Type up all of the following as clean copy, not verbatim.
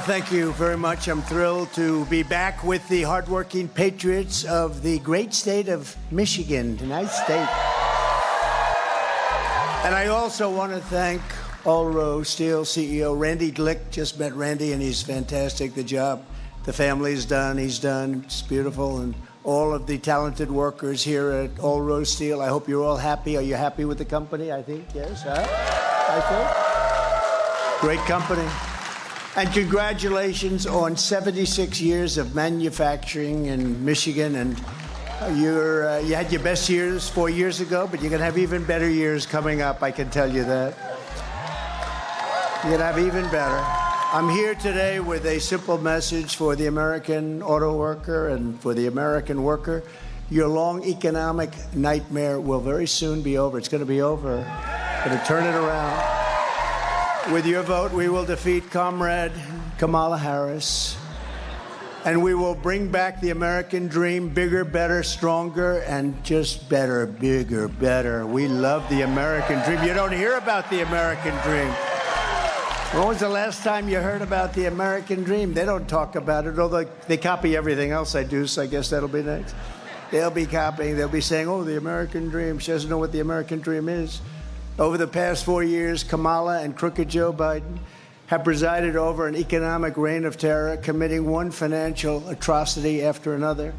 Thank you very much. I'm thrilled to be back with the hardworking patriots of the great state of Michigan. Nice state. And I also want to thank Allro Steel CEO Randy Glick. Just met Randy, and he's fantastic. The job the family's done, he's done. It's beautiful. And all of the talented workers here at Allro Steel, I hope you're all happy. Are you happy with the company? I think, yes. Huh? I think. Great company. And congratulations on 76 years of manufacturing in Michigan. And you had your best years 4 years ago, but you're going to have even better years coming up, I can tell you that. You're going to have even better. I'm here today with a simple message for the American auto worker and for the American worker. Your long economic nightmare will very soon be over. It's going to be over. Going to turn it around. With your vote, we will defeat Comrade Kamala Harris, and we will bring back the American dream, bigger, better, stronger, and just better, bigger, better. We love the American dream. You don't hear about the American dream. When was the last time you heard about the American dream? They don't talk about it, although they copy everything else I do, so I guess that'll be next. They'll be copying. They'll be saying, oh, the American dream. She doesn't know what the American dream is. Over the past 4 years, Kamala and crooked Joe Biden have presided over an economic reign of terror, committing one financial atrocity after another.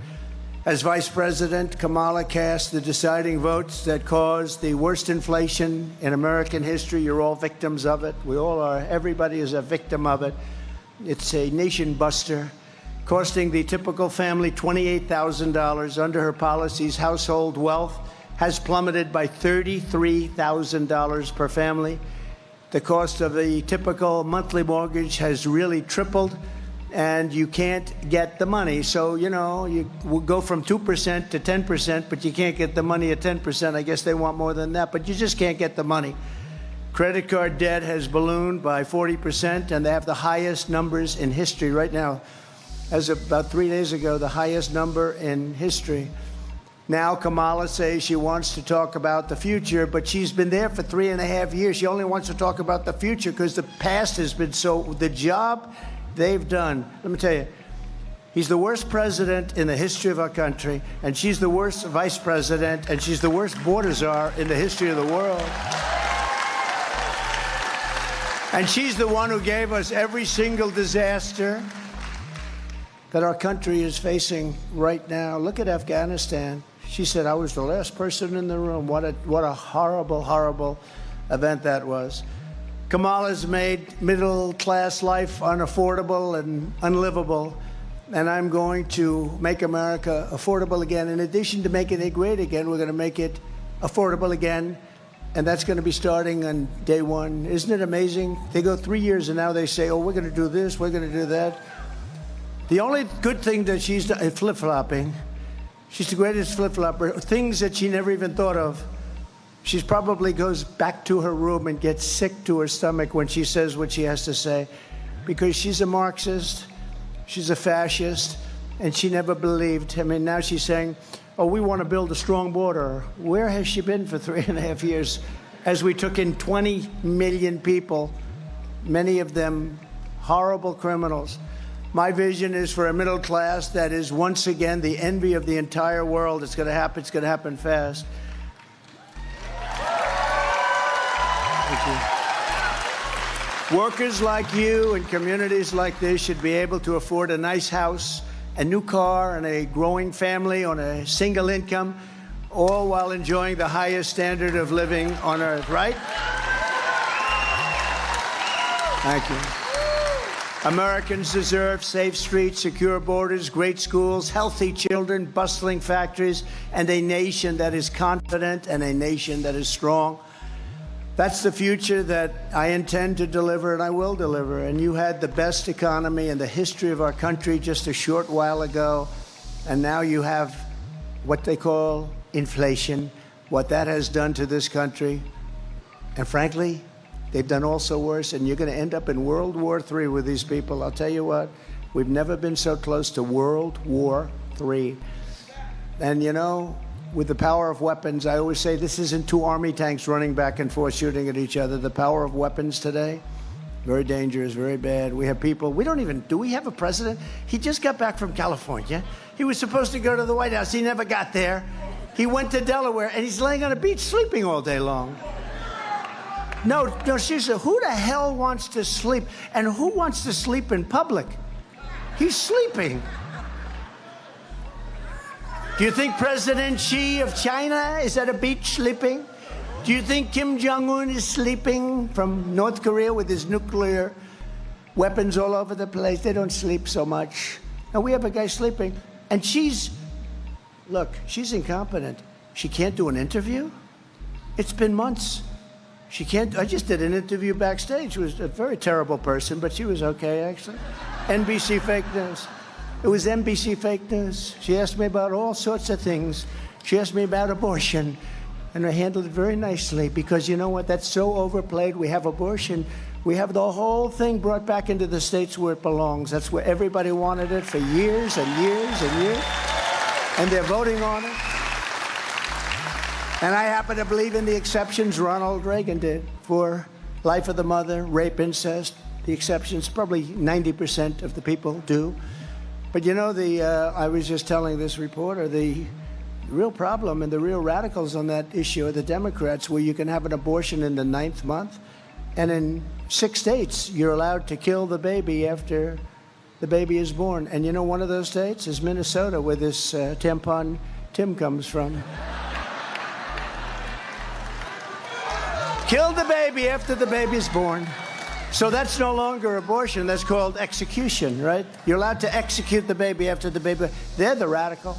As vice president, Kamala cast the deciding votes that caused the worst inflation in American history. You're all victims of it. We all are. Everybody is a victim of it. It's a nation buster, costing the typical family $28,000. Under her policies, household wealth has plummeted by $33,000 per family. The cost of the typical monthly mortgage has really tripled, and you can't get the money. So, you know, you will go from 2% to 10%, but you can't get the money at 10%. I guess they want more than that, but you just can't get the money. Credit card debt has ballooned by 40%, and they have the highest numbers in history right now. As of about 3 days ago, the highest number in history. Now Kamala says she wants to talk about the future, but she's been there for 3.5 years. She only wants to talk about the future because the past has been the job they've done. Let me tell you, he's the worst president in the history of our country, and she's the worst vice president, and she's the worst border czar in the history of the world. And she's the one who gave us every single disaster that our country is facing right now. Look at Afghanistan. She said, I was the last person in the room. What a horrible, horrible event that was. Kamala's made middle-class life unaffordable and unlivable, and I'm going to make America affordable again. In addition to making it great again, we're going to make it affordable again, and that's going to be starting on day one. Isn't it amazing? They go 3 years, and now they say, oh, we're going to do this, we're going to do that. The only good thing that she's done is flip-flopping. She's the greatest flip-flopper. Things that she never even thought of. She probably goes back to her room and gets sick to her stomach when she says what she has to say, because she's a Marxist, she's a fascist, and she never believed. I mean, now she's saying, oh, we want to build a strong border. Where has she been for 3.5 years as we took in 20 million people, many of them horrible criminals? My vision is for a middle class that is once again the envy of the entire world. It's going to happen. It's going to happen fast. Thank you. Workers like you and communities like this should be able to afford a nice house, a new car, and a growing family on a single income, all while enjoying the highest standard of living on earth, right? Thank you. Americans deserve safe streets, secure borders, great schools, healthy children, bustling factories, and a nation that is confident and a nation that is strong. That's the future that I intend to deliver, and I will deliver. And you had the best economy in the history of our country just a short while ago, and now you have what they call inflation, what that has done to this country. And frankly, they've done also worse, and you're going to end up in World War III with these people. I'll tell you what, we've never been so close to World War III. And you know, with the power of weapons, I always say this isn't two army tanks running back and forth shooting at each other. The power of weapons today Very dangerous, very bad. We have people, do we have a president? He just got back from California. He was supposed to go to the White House. He never got there. He went to Delaware, and he's laying on a beach sleeping all day long. No, seriously, who the hell wants to sleep? And who wants to sleep in public? He's sleeping. Do you think President Xi of China is at a beach sleeping? Do you think Kim Jong-un is sleeping from North Korea with his nuclear weapons all over the place? They don't sleep so much. Now, we have a guy sleeping, and she's incompetent. She can't do an interview? It's been months. She can't. I just did an interview backstage. She was a very terrible person, but she was okay, actually. NBC fake news. It was NBC fake news. She asked me about all sorts of things. She asked me about abortion. And I handled it very nicely because you know what? That's so overplayed. We have abortion. We have the whole thing brought back into the states where it belongs. That's where everybody wanted it for years and years and years. And they're voting on it. And I happen to believe in the exceptions Ronald Reagan did for life of the mother, rape, incest. The exceptions, probably 90% of the people do. But you know, I was just telling this reporter, the real problem and the real radicals on that issue are the Democrats, where you can have an abortion in the 9th month, and in 6 states you're allowed to kill the baby after the baby is born. And you know, one of those states is Minnesota, where this tampon Tim comes from. Kill the baby after the baby's born. So that's no longer abortion, that's called execution, right? You're allowed to execute the baby after the baby. They're the radical.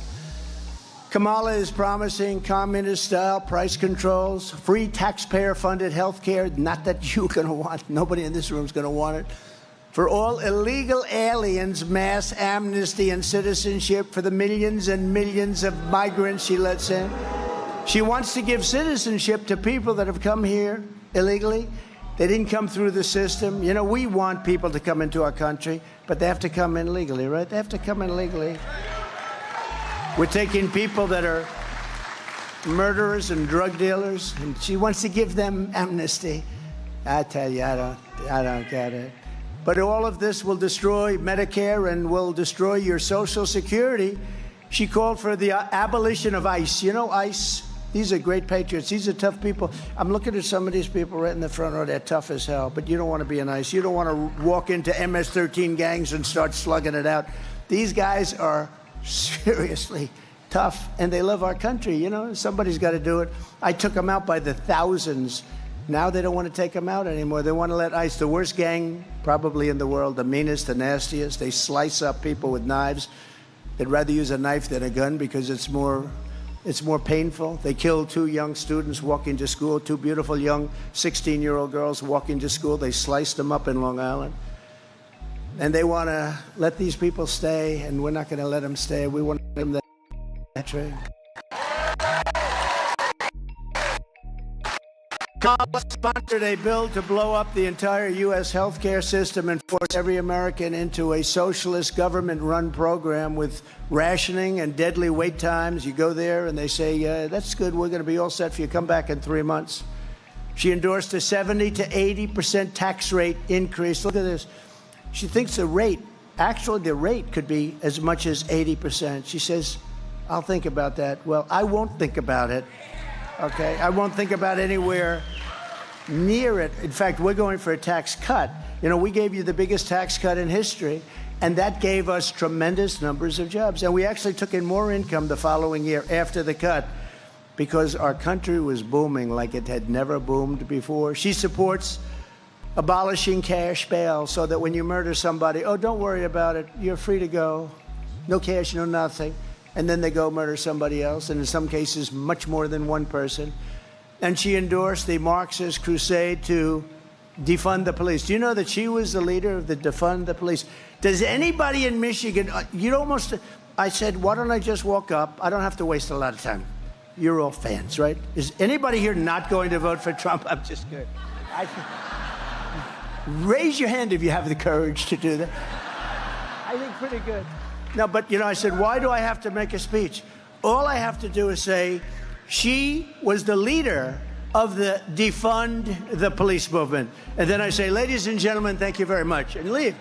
Kamala is promising communist-style price controls, free taxpayer-funded health care, not that you're going to want, nobody in this room is going to want it, for all illegal aliens, mass amnesty and citizenship for the millions and millions of migrants she lets in. She wants to give citizenship to people that have come here illegally. They didn't come through the system. You know, we want people to come into our country, but they have to come in legally, right? They have to come in legally. We're taking people that are murderers and drug dealers, and she wants to give them amnesty. I tell you, I don't get it. But all of this will destroy Medicare and will destroy your Social Security. She called for the abolition of ICE. You know, ICE, these are great patriots. These are tough people. I'm looking at some of these people right in the front row. They're tough as hell, but you don't want to be an ICE. You don't want to walk into MS-13 gangs and start slugging it out. These guys are seriously tough, and they love our country. You know, somebody's got to do it. I took them out by the thousands. Now they don't want to take them out anymore. They want to let ICE, the worst gang probably in the world, the meanest, the nastiest. They slice up people with knives. They'd rather use a knife than a gun because it's more painful. They killed 2 young students walking to school, 2 beautiful young 16-year-old girls walking to school. They sliced them up in Long Island. And they want to let these people stay, and we're not going to let them stay. We want them to. That's right. Kamala sponsored a bill to blow up the entire U.S. healthcare system and force every American into a socialist government-run program with rationing and deadly wait times. You go there and they say, that's good, we're going to be all set for you. Come back in 3 months. She endorsed a 70 to 80% tax rate increase. Look at this. She thinks the rate could be as much as 80%. She says, I'll think about that. Well, I won't think about it, okay? I won't think about anywhere near it. In fact, we're going for a tax cut. You know, we gave you the biggest tax cut in history, and that gave us tremendous numbers of jobs. And we actually took in more income the following year after the cut because our country was booming like it had never boomed before. She supports abolishing cash bail so that when you murder somebody, oh, don't worry about it. You're free to go. No cash, no nothing. And then they go murder somebody else, and in some cases, much more than one person. And she endorsed the Marxist crusade to defund the police. Do you know that she was the leader of the defund the police? Does anybody in Michigan, I said, why don't I just walk up? I don't have to waste a lot of time. You're all fans, right? Is anybody here not going to vote for Trump? I'm just kidding. Raise your hand if you have the courage to do that. I think pretty good. No, but, you know, I said, why do I have to make a speech? All I have to do is say, she was the leader of the defund the police movement. And then I say, ladies and gentlemen, thank you very much, and leave.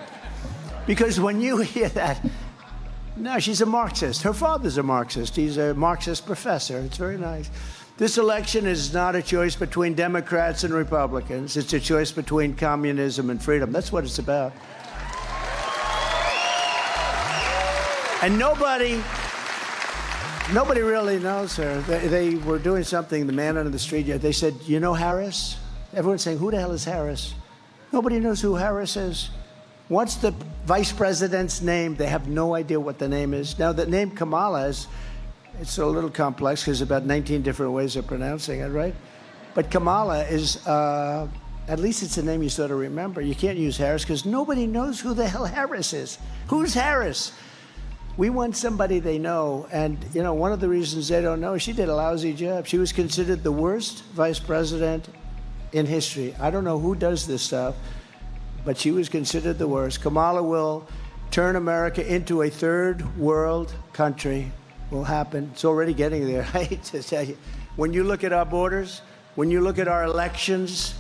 Because when you hear that, no, she's a Marxist. Her father's a Marxist. He's a Marxist professor. It's very nice. This election is not a choice between Democrats and Republicans. It's a choice between communism and freedom. That's what it's about. And nobody really knows her. They were doing something, the man on the street, they said, you know Harris? Everyone's saying, who the hell is Harris? Nobody knows who Harris is. What's the vice president's name? They have no idea what the name is. Now, the name Kamala is, it's a little complex because there's about 19 different ways of pronouncing it, right? But Kamala is, at least it's a name you sort of remember. You can't use Harris because nobody knows who the hell Harris is. Who's Harris? We want somebody they know. And, you know, one of the reasons they don't know, she did a lousy job. She was considered the worst vice president in history. I don't know who does this stuff, but she was considered the worst. Kamala will turn America into a third world country. Will happen. It's already getting there. I hate to tell you. When you look at our borders, when you look at our elections,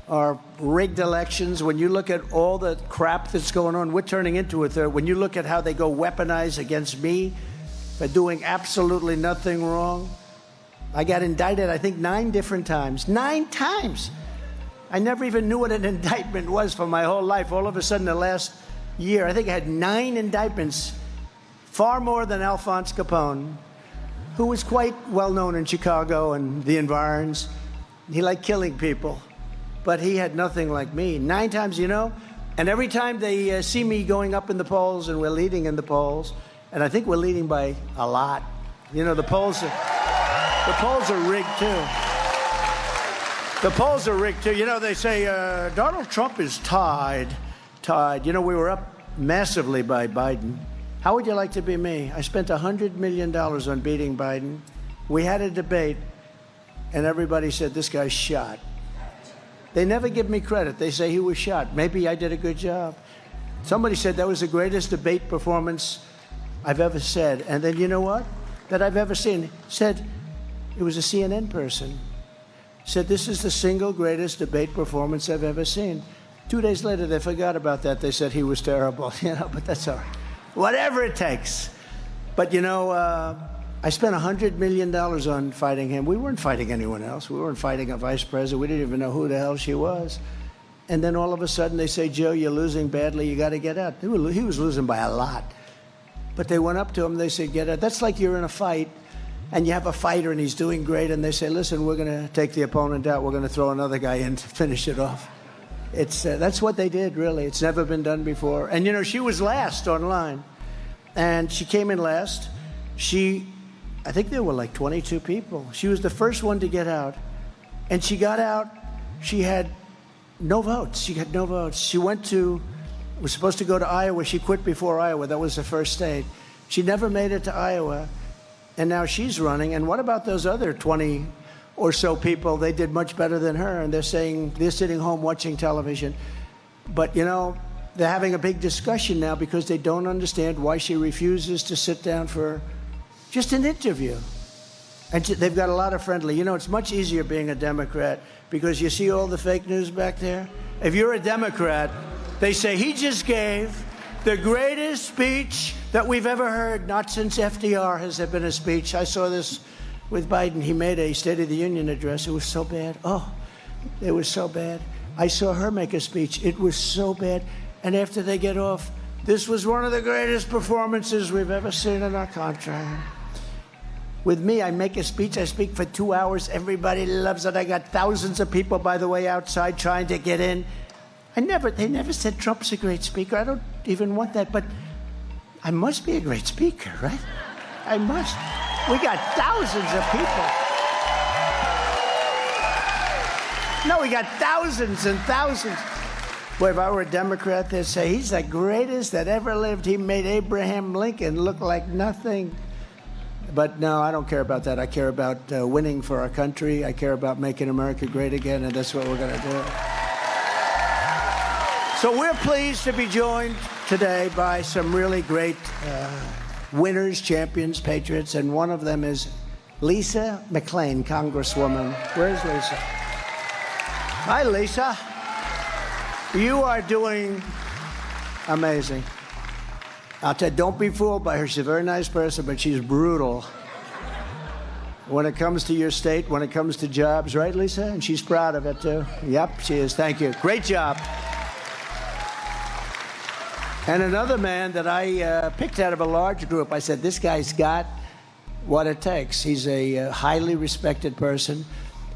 our rigged elections, when you look at all the crap that's going on, we're turning into a third. When you look at how they go weaponize against me for doing absolutely nothing wrong, I got indicted, I think, 9 different times. 9 times! I never even knew what an indictment was for my whole life. All of a sudden, the last year, I think I had 9 indictments, far more than Alphonse Capone, who was quite well known in Chicago and the environs. He liked killing people, but he had nothing like me. 9 times, you know? And every time they see me going up in the polls, and we're leading in the polls, and I think we're leading by a lot. You know, the polls are rigged too. The polls are rigged too. You know, they say Donald Trump is tied. You know, we were up massively by Biden. How would you like to be me? I spent $100 million on beating Biden. We had a debate, and everybody said, this guy's shot. They never give me credit. They say he was shot. Maybe I did a good job. Somebody said that was the greatest debate performance I've ever said. And then you know what? That I've ever seen. Said, it was a CNN person. Said, this is the single greatest debate performance I've ever seen. 2 days later, they forgot about that. They said he was terrible, you know, but that's all right. Whatever it takes. But, you know, I spent $100 million on fighting him. We weren't fighting anyone else. We weren't fighting a vice president. We didn't even know who the hell she was. And then all of a sudden they say, Joe, you're losing badly. You got to get out. He was losing by a lot. But they went up to him. They said, get out. That's like you're in a fight, and you have a fighter, and he's doing great. And they say, listen, we're going to take the opponent out. We're going to throw another guy in to finish it off. That's what they did, really. It's never been done before. And, you know, she was last online. And she came in last. I think there were like 22 people. She was the first one to get out. And she got out. She had no votes. She got no votes. She was supposed to go to Iowa. She quit before Iowa. That was the first state. She never made it to Iowa. And now she's running. And what about those other 20 or so people? They did much better than her. And they're saying they're sitting home watching television. But, you know, they're having a big discussion now because they don't understand why she refuses to sit down for just an interview. And they've got a lot of friendly. You know, it's much easier being a Democrat because you see all the fake news back there. If you're a Democrat, they say he just gave the greatest speech that we've ever heard. Not since FDR has there been a speech. I saw this with Biden. He made a State of the Union address. It was so bad. Oh, it was so bad. I saw her make a speech. It was so bad. And after they get off, this was one of the greatest performances we've ever seen in our country. With me, I make a speech. I speak for 2 hours. Everybody loves it. I got thousands of people, by the way, outside trying to get in. They never said Trump's a great speaker. I don't even want that, but I must be a great speaker, right? I must. We got thousands of people. No, we got thousands and thousands. Boy, if I were a Democrat, they'd say, he's the greatest that ever lived. He made Abraham Lincoln look like nothing. But no, I don't care about that. I care about winning for our country. I care about making America great again, and that's what we're going to do. So we're pleased to be joined today by some really great winners, champions, patriots, and one of them is Lisa McClain, Congresswoman. Where's Lisa? Hi, Lisa. You are doing amazing. I'll tell you, don't be fooled by her. She's a very nice person, but she's brutal when it comes to your state, when it comes to jobs. Right, Lisa? And she's proud of it, too. Yep, she is. Thank you. Great job. And another man that I picked out of a large group, I said, this guy's got what it takes. He's a highly respected person.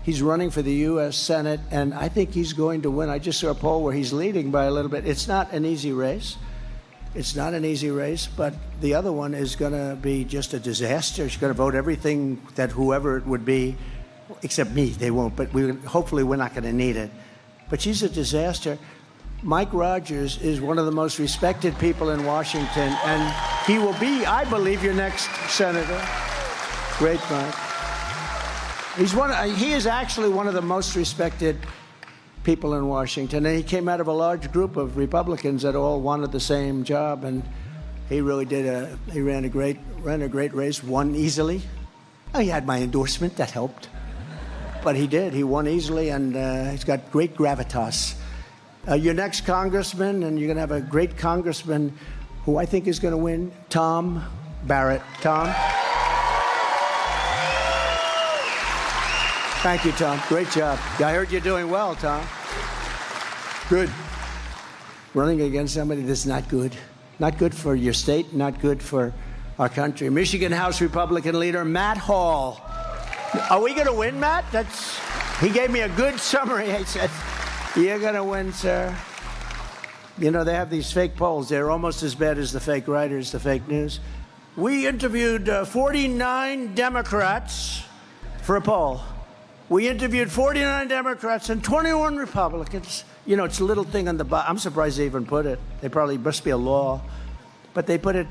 He's running for the U.S. Senate, and I think he's going to win. I just saw a poll where he's leading by a little bit. It's not an easy race. It's not an easy race, but the other one is going to be just a disaster. She's going to vote everything that whoever it would be, except me, they won't, but hopefully we're not going to need it. But she's a disaster. Mike Rogers is one of the most respected people in Washington, and he will be, I believe, your next senator. Great Mike. He is actually one of the most respected people in Washington, and he came out of a large group of Republicans that all wanted the same job, and he really did. He ran a great race, won easily. Oh, he had my endorsement, that helped, but he did. He won easily, and he's got great gravitas. Your next congressman, and you're going to have a great congressman who I think is going to win, Tom Barrett. Tom. Thank you, Tom. Great job. I heard you're doing well, Tom. Good. Running against somebody that's not good. Not good for your state, not good for our country. Michigan House Republican leader Matt Hall. Are we going to win, Matt? He gave me a good summary. He said, you're going to win, sir. You know, they have these fake polls. They're almost as bad as the fake writers, the fake news. We interviewed 49 Democrats for a poll. We interviewed 49 Democrats and 21 Republicans. You know, it's a little thing on the bottom. I'm surprised they even put it. They probably must be a law. But they put it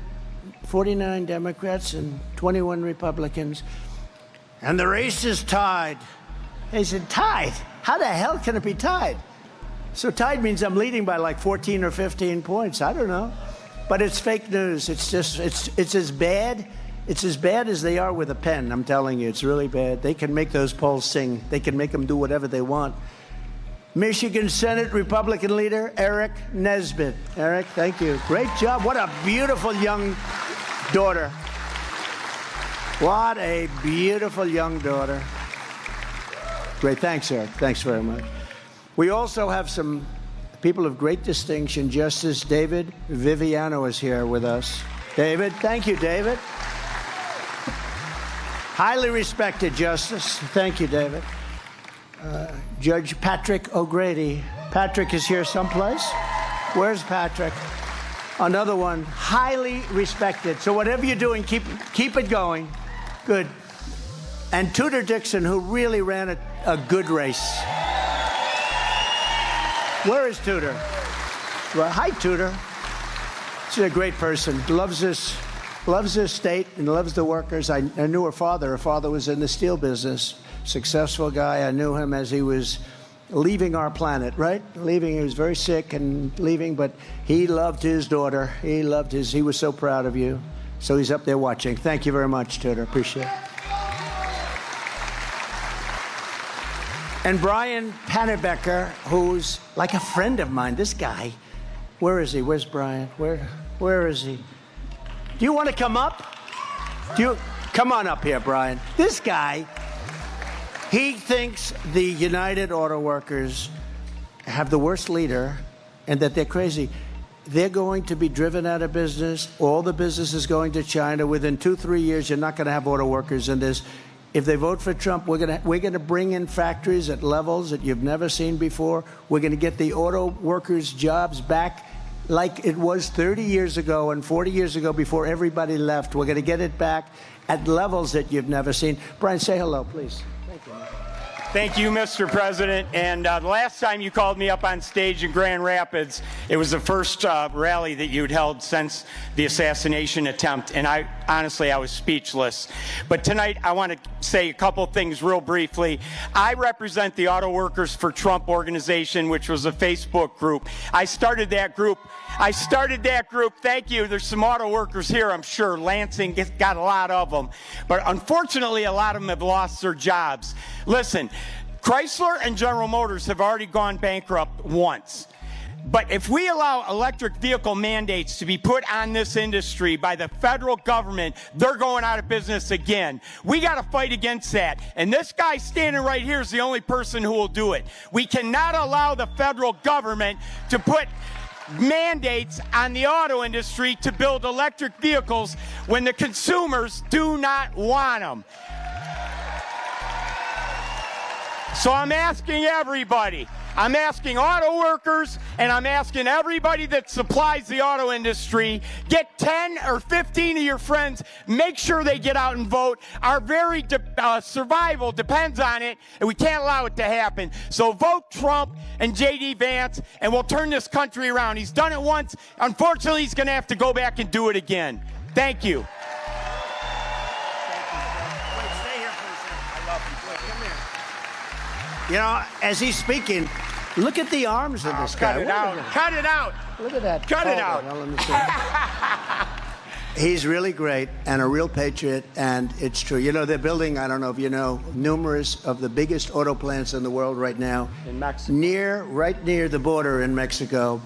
49 Democrats and 21 Republicans. And the race is tied. They said, tied? How the hell can it be tied? So tied means I'm leading by like 14 or 15 points. I don't know. But it's fake news. It's as bad. It's as bad as they are with a pen, I'm telling you. It's really bad. They can make those polls sing. They can make them do whatever they want. Michigan Senate Republican leader Eric Nesbitt. Eric, thank you. Great job. What a beautiful young daughter. What a beautiful young daughter. Great. Thanks, Eric. Thanks very much. We also have some people of great distinction. Justice David Viviano is here with us. David, thank you, David. Highly respected Justice. Thank you, David. Judge Patrick O'Grady. Patrick is here someplace. Where's Patrick? Another one, highly respected. So whatever you're doing, keep it going. Good. And Tudor Dixon, who really ran a good race. Where is Tudor? Well, hi, Tudor. She's a great person. Loves this state and loves the workers. I knew her father. Her father was in the steel business. Successful guy. I knew him as he was leaving our planet, right? Leaving. He was very sick and leaving, but he loved his daughter. He was so proud of you. So he's up there watching. Thank you very much, Tudor. Appreciate it. And Brian Panebecker, who's like a friend of mine. This guy, where is he? Where's Brian? Where is he? Do you want to come up? Come on up here, Brian. This guy, he thinks the United Auto Workers have the worst leader and that they're crazy. They're going to be driven out of business. All the business is going to China. Within 2-3 years, you're not going to have auto workers in this. If they vote for Trump, we're going to bring in factories at levels that you've never seen before. We're going to get the auto workers' jobs back like it was 30 years ago and 40 years ago before everybody left. We're going to get it back at levels that you've never seen. Brian, say hello, please. Thank you. Thank you, Mr. President. And the last time you called me up on stage in Grand Rapids, it was the first rally that you'd held since the assassination attempt. And honestly, I was speechless. But tonight, I want to say a couple things real briefly. I represent the Auto Workers for Trump organization, which was a Facebook group. I started that group. Thank you. There's some auto workers here, I'm sure. Lansing got a lot of them. But unfortunately, a lot of them have lost their jobs. Listen, Chrysler and General Motors have already gone bankrupt once. But if we allow electric vehicle mandates to be put on this industry by the federal government, they're going out of business again. We got to fight against that. And this guy standing right here is the only person who will do it. We cannot allow the federal government to put mandates on the auto industry to build electric vehicles when the consumers do not want them. So I'm asking everybody, I'm asking auto workers, and I'm asking everybody that supplies the auto industry, get 10 or 15 of your friends, make sure they get out and vote. Our very survival depends on it, and we can't allow it to happen. So vote Trump and J.D. Vance, and we'll turn this country around. He's done it once. Unfortunately, he's going to have to go back and do it again. Thank you. You know, as he's speaking, look at the arms of this guy. Cut it out. Cut it out. Look at that. Cut it out. Well, let me see. He's really great and a real patriot, and it's true. You know, they're building, I don't know if you know, numerous of the biggest auto plants in the world right now. In Mexico. Right near the border in Mexico,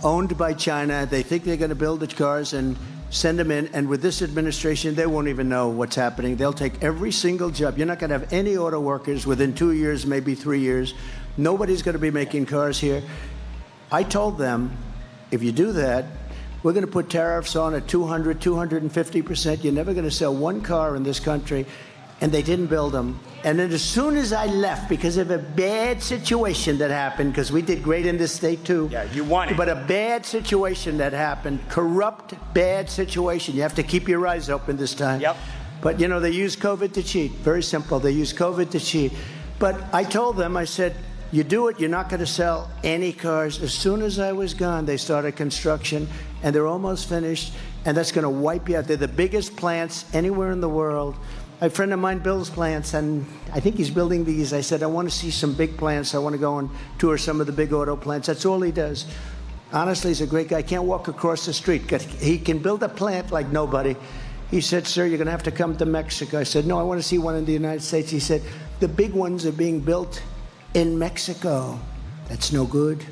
owned by China. They think they're going to build the cars and send them in, and with this administration, they won't even know what's happening. They'll take every single job. You're not going to have any auto workers within 2 years, maybe 3 years. Nobody's going to be making cars here. I told them, if you do that, we're going to put tariffs on at 200, 250%. You're never going to sell one car in this country. And they didn't build them. And then as soon as I left, because of a bad situation that happened, because we did great in this state too. Yeah, you won it. But a bad situation that happened, corrupt, bad situation. You have to keep your eyes open this time. Yep. But, you know, they use COVID to cheat. Very simple. They use COVID to cheat. But I told them, I said, you do it, you're not going to sell any cars. As soon as I was gone, they started construction, and they're almost finished. And that's going to wipe you out. They're the biggest plants anywhere in the world. A friend of mine builds plants, and I think he's building these. I said, I want to see some big plants. I want to go and tour some of the big auto plants. That's all he does. Honestly, he's a great guy. Can't walk across the street. He can build a plant like nobody. He said, sir, you're going to have to come to Mexico. I said, no, I want to see one in the United States. He said, the big ones are being built in Mexico. That's no good.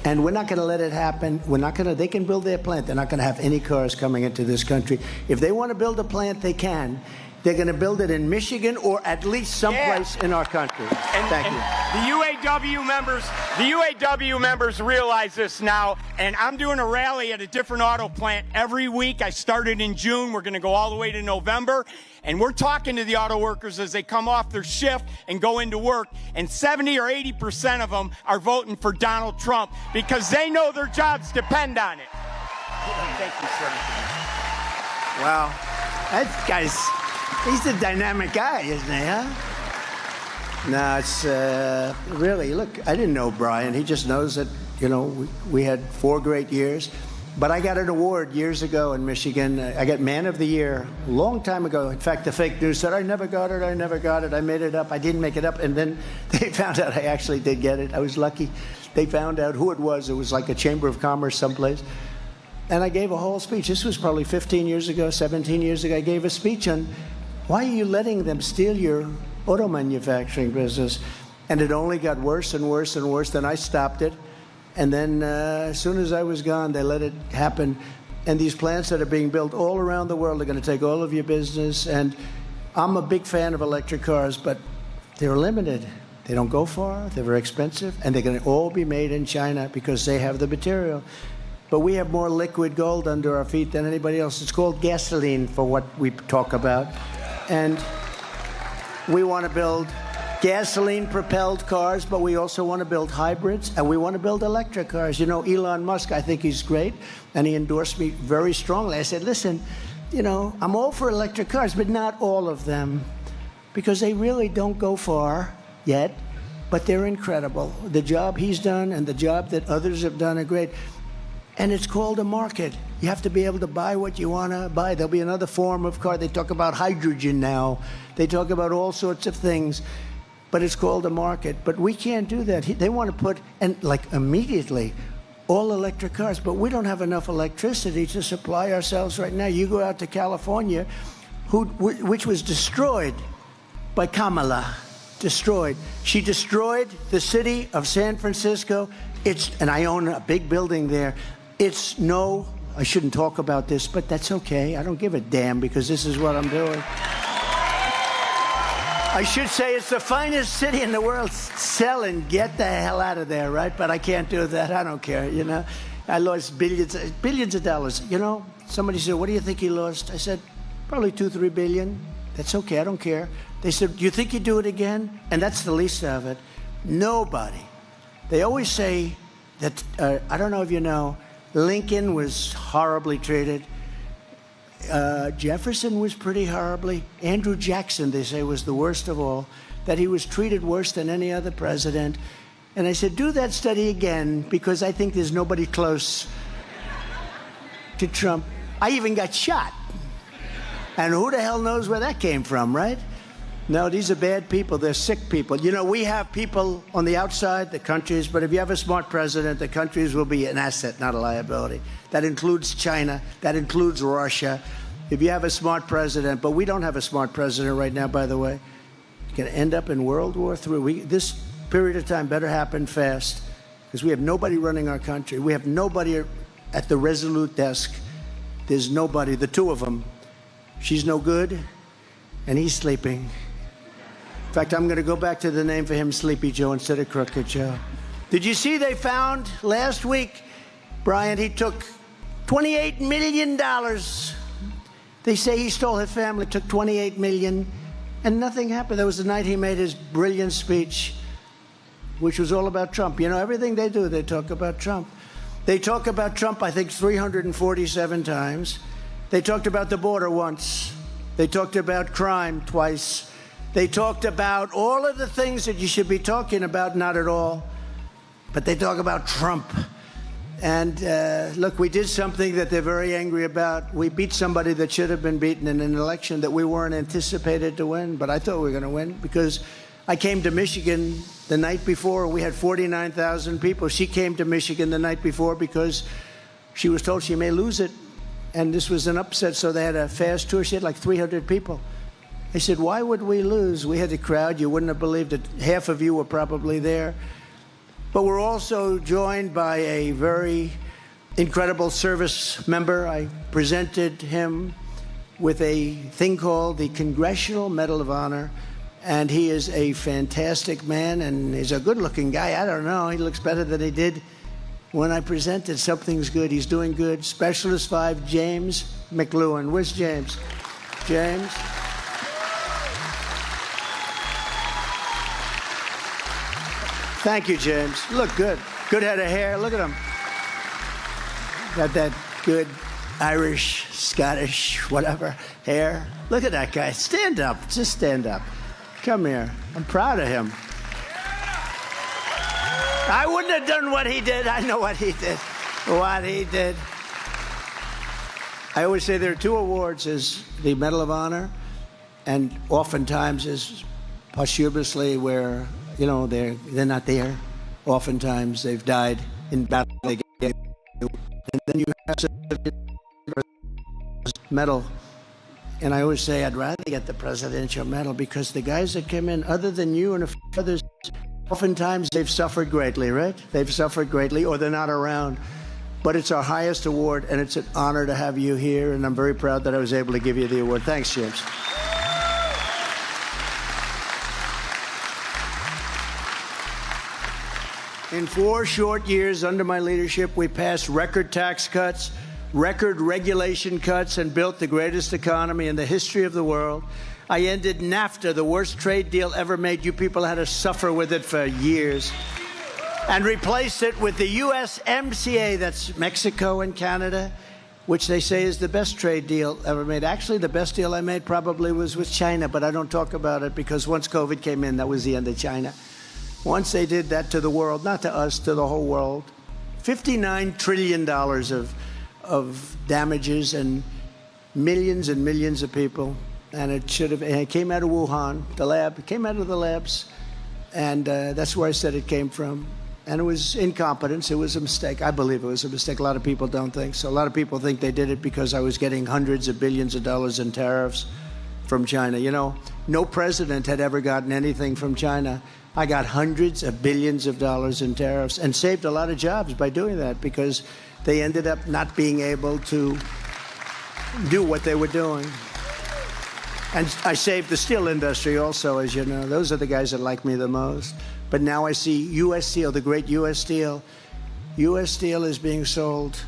And we're not going to let it happen. They can build their plant. They're not going to have any cars coming into this country. If they want to build a plant, they can. They're going to build it in Michigan or at least someplace in our country. Thank you. The UAW members realize this now, and I'm doing a rally at a different auto plant every week. I started in June. We're going to go all the way to November, and we're talking to the auto workers as they come off their shift and go into work, and 70 or 80% of them are voting for Donald Trump because they know their jobs depend on it. Thank you, sir. Wow. That guy's... He's a dynamic guy, isn't he, huh? No, it's really, look, I didn't know Brian. He just knows that, you know, we had 4 great years. But I got an award years ago in Michigan. I got Man of the Year a long time ago. In fact, the fake news said, I never got it. I made it up. I didn't make it up. And then they found out I actually did get it. I was lucky. They found out who it was. It was like a Chamber of Commerce someplace. And I gave a whole speech. This was probably 15 years ago, 17 years ago. I gave a speech on why are you letting them steal your auto manufacturing business? And it only got worse and worse and worse. Then I stopped it. And then as soon as I was gone, they let it happen. And these plants that are being built all around the world are going to take all of your business. And I'm a big fan of electric cars, but they're limited. They don't go far. They're very expensive. And they're going to all be made in China because they have the material. But we have more liquid gold under our feet than anybody else. It's called gasoline for what we talk about. And we want to build gasoline-propelled cars, but we also want to build hybrids, and we want to build electric cars. You know, Elon Musk, I think he's great, and he endorsed me very strongly. I said, listen, you know, I'm all for electric cars, but not all of them, because they really don't go far, yet, but they're incredible. The job he's done and the job that others have done are great. And it's called a market. You have to be able to buy what you want to buy. There'll be another form of car. They talk about hydrogen now. They talk about all sorts of things, but it's called a market. But we can't do that. They want to put, and like immediately, all electric cars, but we don't have enough electricity to supply ourselves right now. You go out to California, which was destroyed by Kamala, destroyed. She destroyed the city of San Francisco. And I own a big building there. I shouldn't talk about this, but that's okay. I don't give a damn because this is what I'm doing. I should say it's the finest city in the world. Sell and get the hell out of there, right? But I can't do that. I don't care, you know. I lost billions of dollars. You know, somebody said, what do you think he lost? I said, probably 2-3 billion. That's okay, I don't care. They said, do you think you'd do it again? And that's the least of it. Nobody. They always say that, I don't know if you know, Lincoln was horribly treated. Jefferson was pretty horribly. Andrew Jackson, they say, was the worst of all, that he was treated worse than any other president. And I said, do that study again, because I think there's nobody close to Trump. I even got shot. And who the hell knows where that came from, right? No, these are bad people. They're sick people. You know, we have people on the outside, the countries, but if you have a smart president, the countries will be an asset, not a liability. That includes China. That includes Russia. If you have a smart president, but we don't have a smart president right now, by the way, you're going to end up in World War III. This period of time better happen fast because we have nobody running our country. We have nobody at the Resolute desk. There's nobody, the two of them. She's no good, and he's sleeping. In fact, I'm going to go back to the name for him, Sleepy Joe, instead of Crooked Joe. Did you see they found last week, Brian, he took $28 million. They say he stole his family, took $28 million, and nothing happened. That was the night he made his brilliant speech, which was all about Trump. You know, everything they do, they talk about Trump. They talk about Trump, I think, 347 times. They talked about the border once. They talked about crime twice. They talked about all of the things that you should be talking about, not at all. But they talk about Trump. And look, we did something that they're very angry about. We beat somebody that should have been beaten in an election that we weren't anticipated to win. But I thought we were going to win because I came to Michigan the night before. We had 49,000 people. She came to Michigan the night before because she was told she may lose it. And this was an upset, so they had a fast tour. She had like 300 people. I said, why would we lose? We had a crowd. You wouldn't have believed it. Half of you were probably there. But we're also joined by a very incredible service member. I presented him with a thing called the Congressional Medal of Honor. And he is a fantastic man, and he's a good-looking guy. I don't know. He looks better than he did when I presented. Something's good. He's doing good. Specialist 5, James McLuhan. Where's James? James? Thank you, James. You look good. Good head of hair. Look at him. Got that good Irish, Scottish, whatever hair. Look at that guy. Stand up. Just stand up. Come here. I'm proud of him. I wouldn't have done what he did. I know what he did. What he did. I always say there are two awards: is the Medal of Honor, and oftentimes is posthumously where, you know, they're not there. Oftentimes they've died in battle. And then you have a medal. And I always say I'd rather get the Presidential Medal because the guys that came in, other than you and a few others, oftentimes they've suffered greatly, right? They've suffered greatly, or they're not around. But it's our highest award, and it's an honor to have you here, and I'm very proud that I was able to give you the award. Thanks, James. In 4 short years under my leadership, we passed record tax cuts, record regulation cuts, and built the greatest economy in the history of the world. I ended NAFTA, the worst trade deal ever made. You people had to suffer with it for years. And replaced it with the USMCA, that's Mexico and Canada. which they say is the best trade deal ever made. Actually, the best deal I made probably was with China, but I don't talk about it because once COVID came in, that was the end of China. Once they did that to the world, not to us, to the whole world, $59 trillion of damages and millions of people. And it came out of Wuhan, the lab. It came out of the labs. And that's where I said it came from. And it was incompetence. It was a mistake. I believe it was a mistake. A lot of people don't think so. A lot of people think they did it because I was getting hundreds of billions of dollars in tariffs from China. You know, no president had ever gotten anything from China. I got hundreds of billions of dollars in tariffs and saved a lot of jobs by doing that because they ended up not being able to do what they were doing. And I saved the steel industry also, as you know. Those are the guys that like me the most. But now I see U.S. Steel, the great U.S. Steel. U.S. Steel is being sold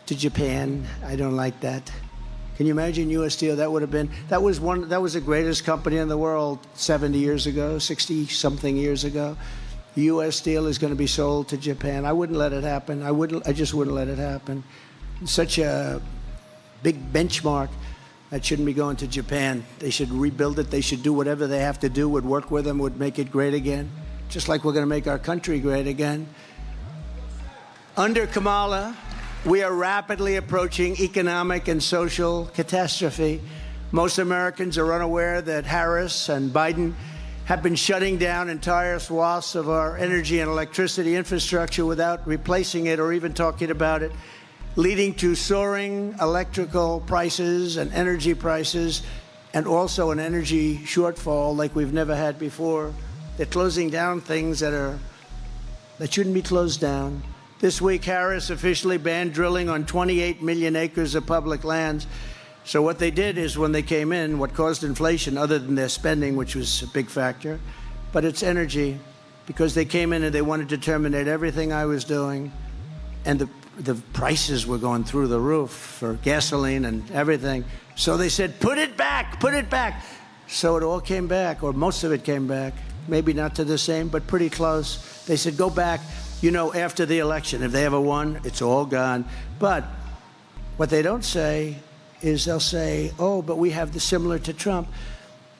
to Japan. I don't like that. Can you imagine U.S. Steel? That was the greatest company in the world 70 years ago, 60-something years ago. U.S. Steel is going to be sold to Japan. I wouldn't let it happen. I just wouldn't let it happen. Such a big benchmark. That shouldn't be going to Japan. They should rebuild it. They should do whatever they have to do, would work with them, would make it great again. Just like we're going to make our country great again. Under Kamala, we are rapidly approaching economic and social catastrophe. Most Americans are unaware that Harris and Biden have been shutting down entire swaths of our energy and electricity infrastructure without replacing it or even talking about it, leading to soaring electrical prices and energy prices, and also an energy shortfall like we've never had before. They're closing down things that shouldn't be closed down. This week, Harris officially banned drilling on 28 million acres of public lands. So what they did is when they came in, what caused inflation, other than their spending, which was a big factor, but it's energy, because they came in and they wanted to terminate everything I was doing, and the prices were going through the roof for gasoline and everything. So they said, put it back, put it back. So it all came back, or most of it came back. Maybe not to the same, but pretty close. They said, go back, you know, after the election. If they ever won, it's all gone. But what they don't say is they'll say, oh, but we have the similar to Trump.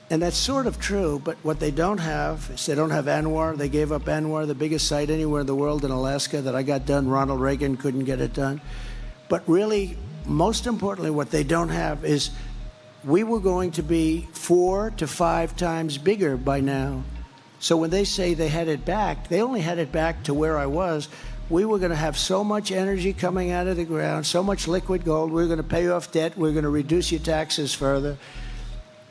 And that's sort of true, but what they don't have is they don't have ANWR. They gave up ANWR, the biggest site anywhere in the world in Alaska that I got done. Ronald Reagan couldn't get it done. But really, most importantly, what they don't have is we were going to be 4 to 5 times bigger by now. So when they say they had it back, they only had it back to where I was. We were going to have so much energy coming out of the ground, so much liquid gold. We were going to pay off debt. We were going to reduce your taxes further.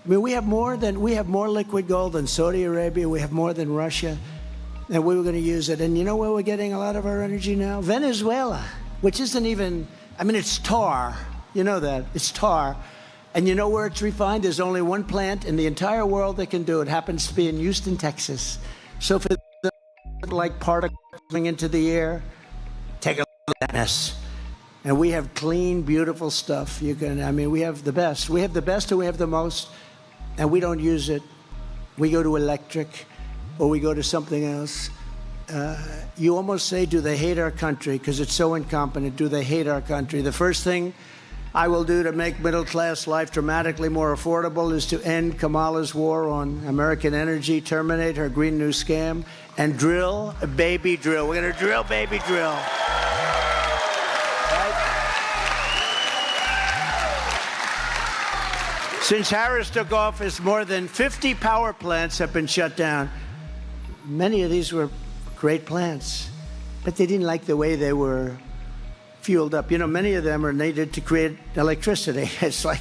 I mean, we have more liquid gold than Saudi Arabia. We have more than Russia, and we were going to use it. And you know where we're getting a lot of our energy now? Venezuela, which isn't even, I mean, it's tar. You know that. It's tar. And you know where it's refined? There's only one plant in the entire world that can do it. It happens to be in Houston, Texas. So for the like particles coming into the air, take a look at that mess. And we have clean, beautiful stuff. We have the best. We have the best and we have the most, and we don't use it. We go to electric or we go to something else. You almost say, do they hate our country? Because it's so incompetent. Do they hate our country? The first thing I will do to make middle-class life dramatically more affordable is to end Kamala's war on American energy, terminate her Green New Scam, and drill, baby, drill. We're going to drill, baby, drill. Right? Since Harris took office, more than 50 power plants have been shut down. Many of these were great plants, but they didn't like the way they were fueled up. You know, many of them are needed to create electricity. It's like,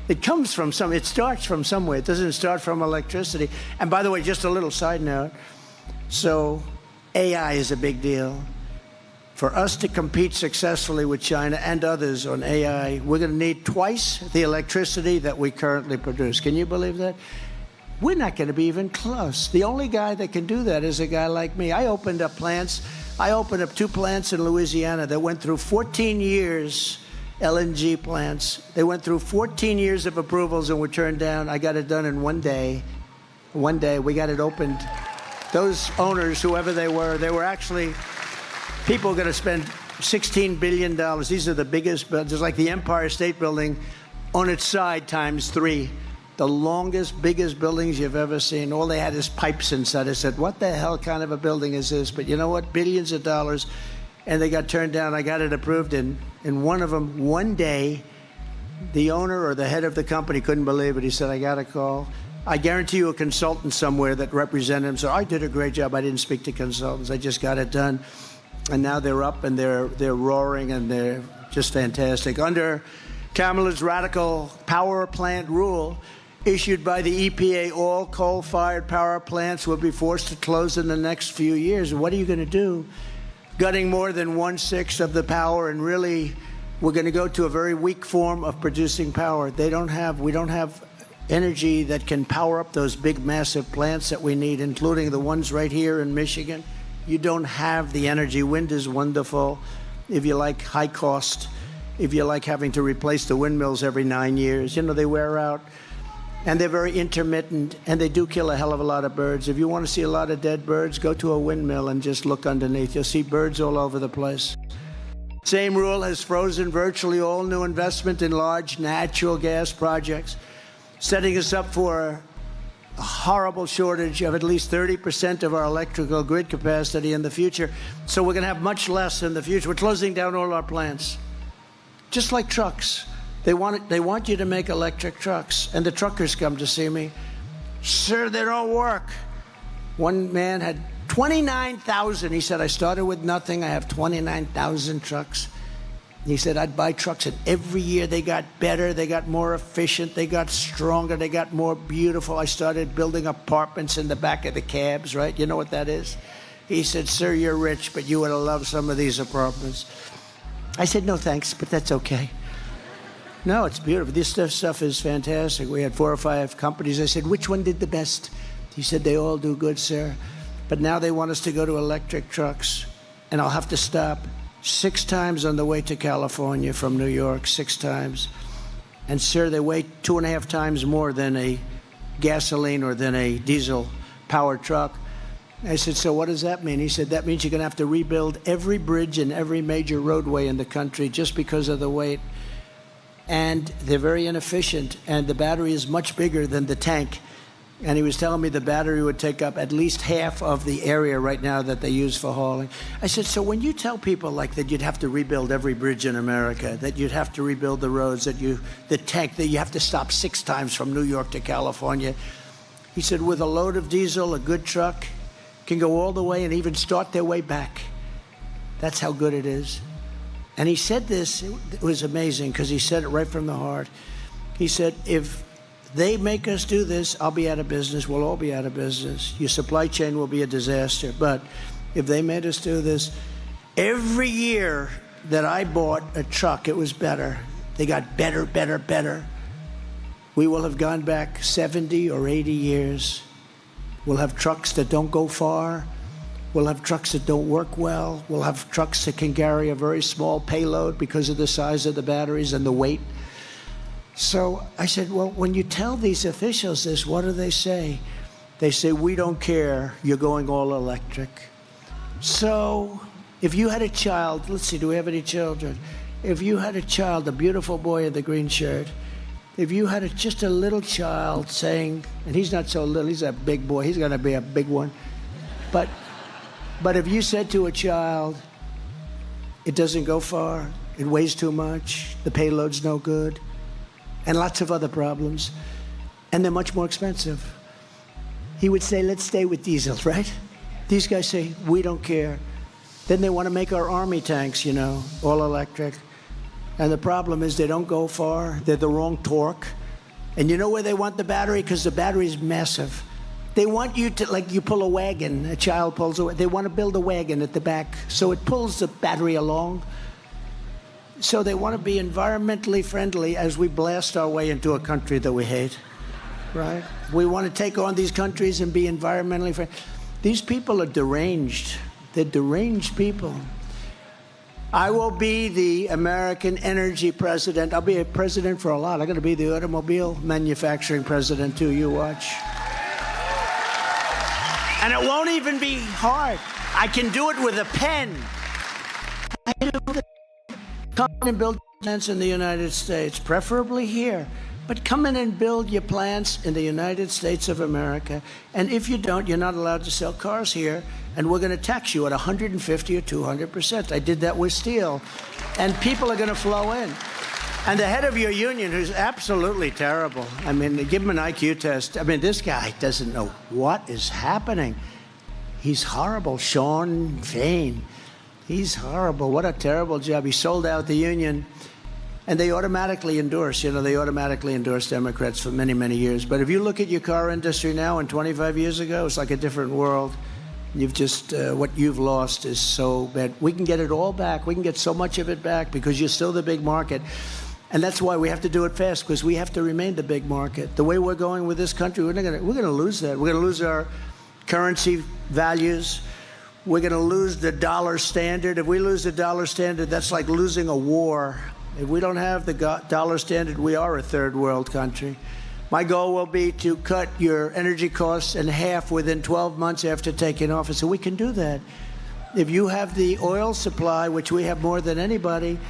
it starts from somewhere. It doesn't start from electricity. And by the way, just a little side note. So AI is a big deal. For us to compete successfully with China and others on AI, we're going to need twice the electricity that we currently produce. Can you believe that? We're not going to be even close. The only guy that can do that is a guy like me. I opened up 2 plants in Louisiana that went through 14 years, LNG plants. They went through 14 years of approvals and were turned down. I got it done in one day. One day, we got it opened. Those owners, whoever they were actually, people are going to spend $16 billion. These are the biggest, just like the Empire State Building on its side times 3. The longest, biggest buildings you've ever seen. All they had is pipes inside. I said, what the hell kind of a building is this? But you know what? Billions of dollars. And they got turned down. I got it approved. And in one of them, one day, the owner or the head of the company couldn't believe it. He said, I got a call. I guarantee you a consultant somewhere that represented him. So I did a great job. I didn't speak to consultants. I just got it done. And now they're up and they're roaring and they're just fantastic. Under Kamala's radical power plant rule, issued by the EPA, all coal-fired power plants will be forced to close in the next few years. What are you going to do? Gutting more than 1/6 of the power, and really, we're going to go to a very weak form of producing power. We don't have energy that can power up those big, massive plants that we need, including the ones right here in Michigan. You don't have the energy. Wind is wonderful. If you like high cost, if you like having to replace the windmills every 9 years, they wear out. And they're very intermittent, and they do kill a hell of a lot of birds. If you want to see a lot of dead birds, go to a windmill and just look underneath. You'll see birds all over the place. Same rule has frozen virtually all new investment in large natural gas projects, setting us up for a horrible shortage of at least 30% of our electrical grid capacity in the future. So we're going to have much less in the future. We're closing down all our plants, just like trucks. They want you to make electric trucks, and the truckers come to see me. Sir, they don't work. One man had 29,000. He said, I started with nothing. I have 29,000 trucks. He said, I'd buy trucks, and every year they got better, they got more efficient, they got stronger, they got more beautiful. I started building apartments in the back of the cabs, right? You know what that is? He said, sir, you're rich, but you would have loved some of these apartments. I said, no, thanks, but that's okay. No, it's beautiful. This stuff is fantastic. We had 4 or 5 companies. I said, which one did the best? He said, they all do good, sir. But now they want us to go to electric trucks, and I'll have to stop 6 times on the way to California from New York, 6 times. And, sir, they weigh 2.5 times more than a gasoline or than a diesel-powered truck. I said, so what does that mean? He said, that means you're going to have to rebuild every bridge and every major roadway in the country just because of the weight. And they're very inefficient, and the battery is much bigger than the tank. And he was telling me the battery would take up at least half of the area right now that they use for hauling. I said, so when you tell people like that you'd have to rebuild every bridge in America, that you'd have to rebuild the roads, that the tank, that you have to stop 6 times from New York to California, he said, with a load of diesel, a good truck can go all the way and even start their way back. That's how good it is. And he said this, it was amazing, because he said it right from the heart. He said, if they make us do this, I'll be out of business. We'll all be out of business. Your supply chain will be a disaster. But if they made us do this, every year that I bought a truck, it was better. They got better, better, better. We will have gone back 70 or 80 years. We'll have trucks that don't go far. We'll have trucks that don't work well. We'll have trucks that can carry a very small payload because of the size of the batteries and the weight. So I said, well, when you tell these officials this, what do they say? They say, we don't care. You're going all electric. So if you had a child, let's see, do we have any children? If you had a child, a beautiful boy in the green shirt, if you had just a little child saying, and he's not so little, he's a big boy, he's going to be a big one. But if you said to a child, it doesn't go far, it weighs too much, the payload's no good, and lots of other problems, and they're much more expensive, he would say, let's stay with diesel, right? These guys say, we don't care. Then they want to make our army tanks, all electric. And the problem is they don't go far, they're the wrong torque. And you know where they want the battery? Because the battery's massive. They want you to, like you pull a wagon, a child pulls a wagon. They want to build a wagon at the back so it pulls the battery along. So they want to be environmentally friendly as we blast our way into a country that we hate, right? We want to take on these countries and be environmentally friendly. These people are deranged. They're deranged people. I will be the American energy president. I'll be a president for a lot. I'm going to be the automobile manufacturing president, too. You watch. And it won't even be hard. I can do it with a pen. I Come in and build plants in the United States, preferably here. But come in and build your plants in the United States of America. And if you don't, you're not allowed to sell cars here. And we're going to tax you at 150 or 200%. I did that with steel. And people are going to flow in. And the head of your union, who's absolutely terrible, I mean, give him an IQ test. I mean, this guy doesn't know what is happening. He's horrible. Sean Fain. He's horrible. What a terrible job. He sold out the union. And they automatically endorse, they automatically endorse Democrats for many, many years. But if you look at your car industry now and 25 years ago, it's like a different world. You've just, what you've lost is so bad. We can get it all back. We can get so much of it back because you're still the big market. And that's why we have to do it fast, because we have to remain the big market. The way we're going with this country, we're going to lose that. We're going to lose our currency values. We're going to lose the dollar standard. If we lose the dollar standard, that's like losing a war. If we don't have the dollar standard, we are a third world country. My goal will be to cut your energy costs in half within 12 months after taking office. So we can do that. If you have the oil supply, which we have more than anybody,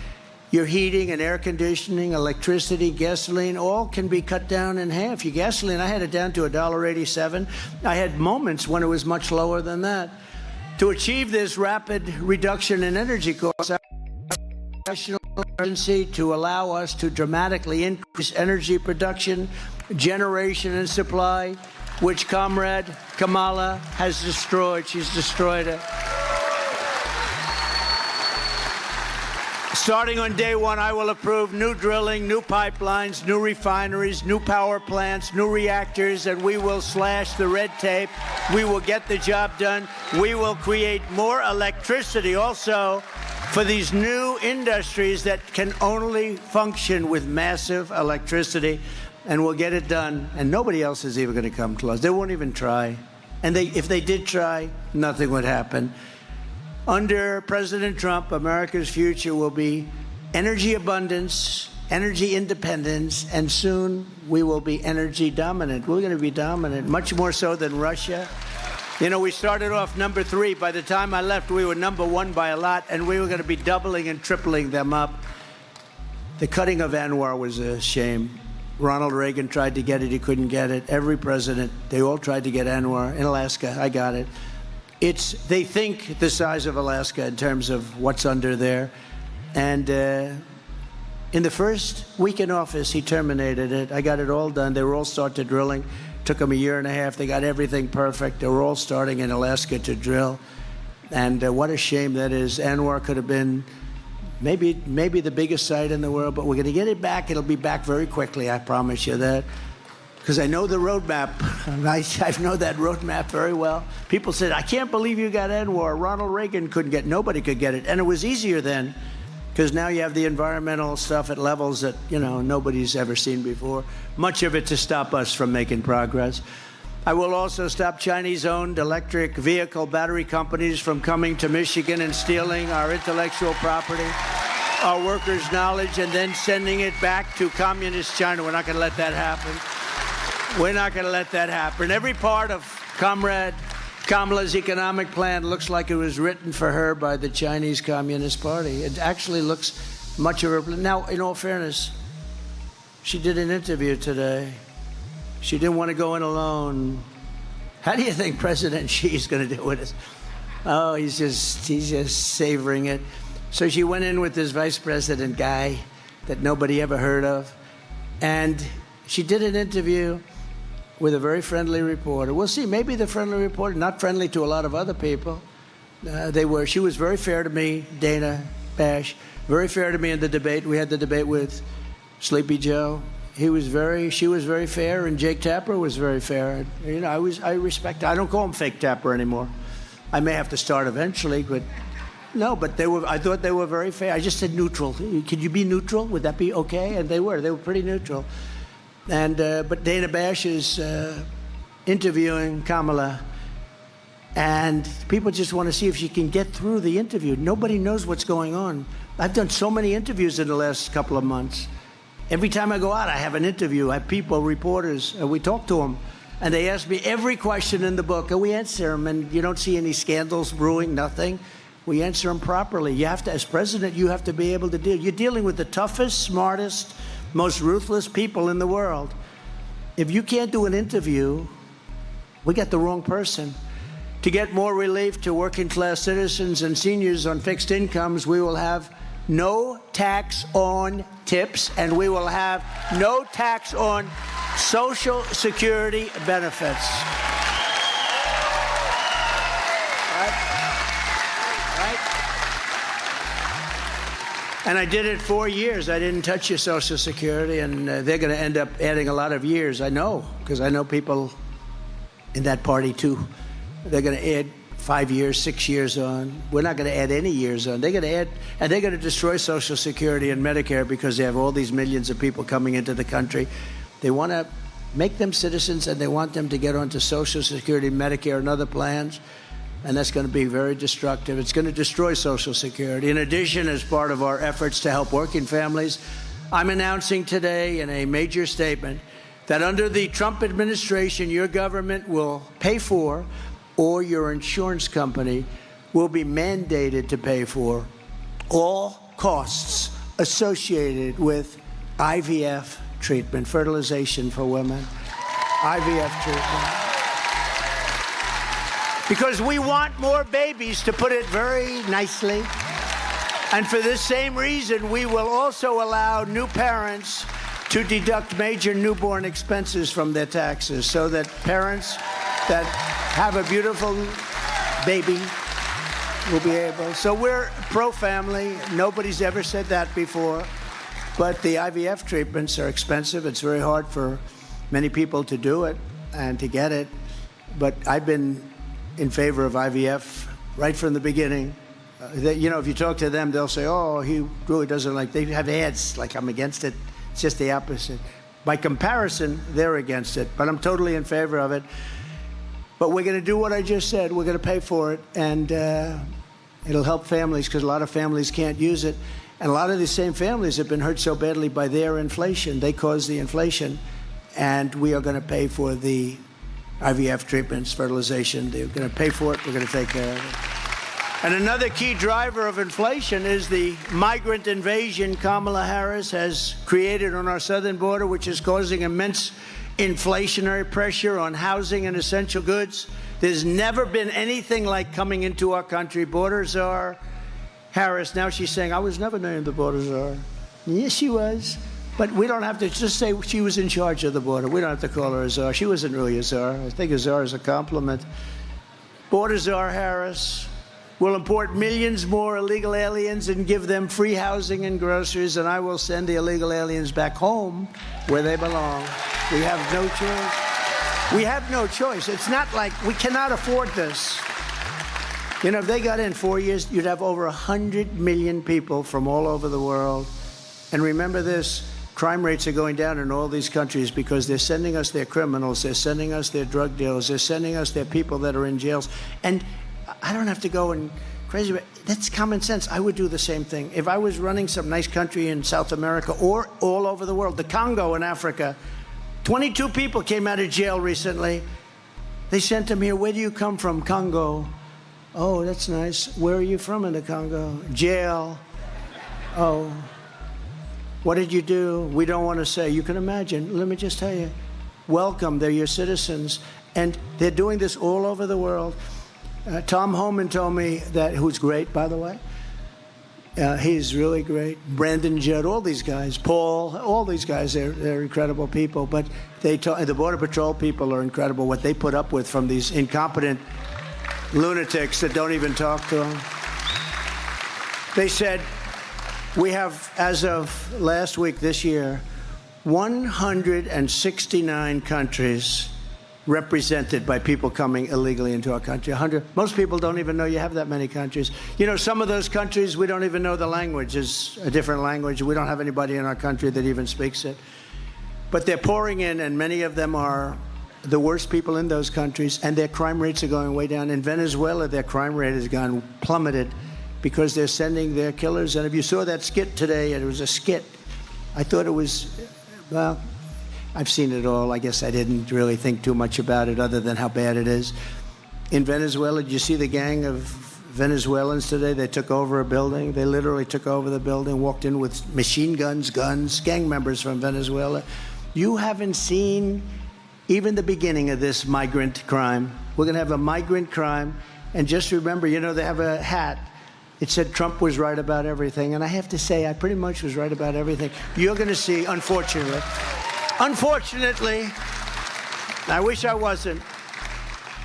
your heating and air conditioning, electricity, gasoline, all can be cut down in half. Your gasoline, I had it down to $1.87. I had moments when it was much lower than that. To achieve this rapid reduction in energy costs, national emergency to allow us to dramatically increase energy production, generation, and supply, which Comrade Kamala has destroyed. She's destroyed it. Starting on day one, I will approve new drilling, new pipelines, new refineries, new power plants, new reactors, and we will slash the red tape. We will get the job done. We will create more electricity also for these new industries that can only function with massive electricity, and we'll get it done. And nobody else is even going to come close. They won't even try. And if they did try, nothing would happen. Under President Trump, America's future will be energy abundance, energy independence, and soon we will be energy dominant. We're going to be dominant, much more so than Russia. We started off number 3. By the time I left, we were number 1 by a lot, and we were going to be doubling and tripling them up. The cutting of ANWR was a shame. Ronald Reagan tried to get it. He couldn't get it. Every president, they all tried to get ANWR. In Alaska, I got it. They think the size of Alaska in terms of what's under there. And in the first week in office, he terminated it. I got it all done. They were all started drilling. Took them a year and a half. They got everything perfect. They were all starting in Alaska to drill. And what a shame that is. ANWR could have been maybe the biggest site in the world, but we're going to get it back. It'll be back very quickly, I promise you that. Because I know the roadmap. I know that roadmap very well. People said, I can't believe you got ANWR. Ronald Reagan couldn't get, nobody could get it. And it was easier then, because now you have the environmental stuff at levels that, nobody's ever seen before. Much of it to stop us from making progress. I will also stop Chinese-owned electric vehicle battery companies from coming to Michigan and stealing our intellectual property, our workers' knowledge, and then sending it back to communist China. We're not going to let that happen. We're not going to let that happen. Every part of Comrade Kamala's economic plan looks like it was written for her by the Chinese Communist Party. It actually looks much of her. Now, in all fairness, she did an interview today. She didn't want to go in alone. How do you think President Xi is going to do with this? Oh, he's just savoring it. So she went in with this vice president guy that nobody ever heard of. And she did an interview with a very friendly reporter. We'll see, maybe the friendly reporter, not friendly to a lot of other people. She was very fair to me, Dana Bash, very fair to me in the debate. We had the debate with Sleepy Joe. She was very fair, and Jake Tapper was very fair. I respect. I don't call him Fake Tapper anymore. I may have to start eventually, but no. But I thought they were very fair. I just said neutral. Could you be neutral? Would that be okay? And they were pretty neutral. And but Dana Bash is interviewing Kamala, and people just want to see if she can get through the interview. Nobody knows what's going on. I've done so many interviews in the last couple of months. Every time I go out, I have an interview. I have people, reporters, and we talk to them, and they ask me every question in the book, and we answer them, and you don't see any scandals brewing, nothing. We answer them properly. You have to, as president, you have to be able to deal. You're dealing with the toughest, smartest, most ruthless people in the world. If you can't do an interview, we got the wrong person. To get more relief to working class citizens and seniors on fixed incomes, we will have no tax on tips, and we will have no tax on Social Security benefits. Right? And I did it 4 years. I didn't touch your Social Security, and they're going to end up adding a lot of years. I know, because I know people in that party too. They're going to add 5 years, 6 years on. We're not going to add any years on. They're going to add, and they're going to destroy Social Security and Medicare because they have all these millions of people coming into the country. They want to make them citizens, and they want them to get onto Social Security, Medicare, and other plans. And that's going to be very destructive. It's going to destroy Social Security. In addition, as part of our efforts to help working families, I'm announcing today in a major statement that under the Trump administration, your government will pay for, or your insurance company will be mandated to pay for, all costs associated with IVF treatment, fertilization for women, IVF treatment. Because we want more babies, to put it very nicely. And for this same reason, we will also allow new parents to deduct major newborn expenses from their taxes, so that parents that have a beautiful baby will be able. So we're pro-family. Nobody's ever said that before. But the IVF treatments are expensive. It's very hard for many people to do it and to get it. But I've been in favor of IVF right from the beginning. If you talk to them, they'll say, oh, he really doesn't like, they have ads like I'm against it. It's just the opposite. By comparison, they're against it. But I'm totally in favor of it. But we're going to do what I just said. We're going to pay for it. And it'll help families, because a lot of families can't use it. And a lot of these same families have been hurt so badly by their inflation. They caused the inflation. And we are going to pay for the IVF treatments, fertilization. They're going to pay for it. We're going to take care of it. And another key driver of inflation is the migrant invasion Kamala Harris has created on our southern border, which is causing immense inflationary pressure on housing and essential goods. There's never been anything like coming into our country. Border czar Harris, now she's saying, I was never named the border czar. Yes, she was. But we don't have to just say she was in charge of the border. We don't have to call her a czar. She wasn't really a czar. I think a czar is a compliment. Border czar Harris will import millions more illegal aliens and give them free housing and groceries, and I will send the illegal aliens back home where they belong. We have no choice. We have no choice. It's not like we cannot afford this. If they got in 4 years, you'd have over 100 million people from all over the world. And remember this, crime rates are going down in all these countries because they're sending us their criminals, they're sending us their drug dealers, they're sending us their people that are in jails. And I don't have to go and crazy, but that's common sense. I would do the same thing. If I was running some nice country in South America or all over the world, the Congo in Africa, 22 people came out of jail recently. They sent them here. Where do you come from? Congo. Oh, that's nice. Where are you from in the Congo? Jail. Oh. What did you do? We don't want to say. You can imagine. Let me just tell you. Welcome. They're your citizens. And they're doing this all over the world. Tom Homan told me that, who's great, by the way. He's really great. Brandon Judd, all these guys. Paul, all these guys, they're incredible people. But the Border Patrol people are incredible, what they put up with from these incompetent lunatics that don't even talk to them. They said, we have, as of last week this year, 169 countries represented by people coming illegally into our country. 100. Most people don't even know you have that many countries. Some of those countries, we don't even know the language. It's a different language. We don't have anybody in our country that even speaks it. But they're pouring in, and many of them are the worst people in those countries, and their crime rates are going way down. In Venezuela, their crime rate has gone plummeted because they're sending their killers. And if you saw that skit today, and it was a skit, I thought it was, well, I've seen it all. I guess I didn't really think too much about it other than how bad it is. In Venezuela, did you see the gang of Venezuelans today. They took over a building. They literally took over the building, walked in with machine guns, gang members from Venezuela. You haven't seen even the beginning of this migrant crime. We're going to have a migrant crime. And just remember, you know, they have a hat. It said Trump was right about everything. And I have to say, I pretty much was right about everything. You're going to see, unfortunately, I wish I wasn't.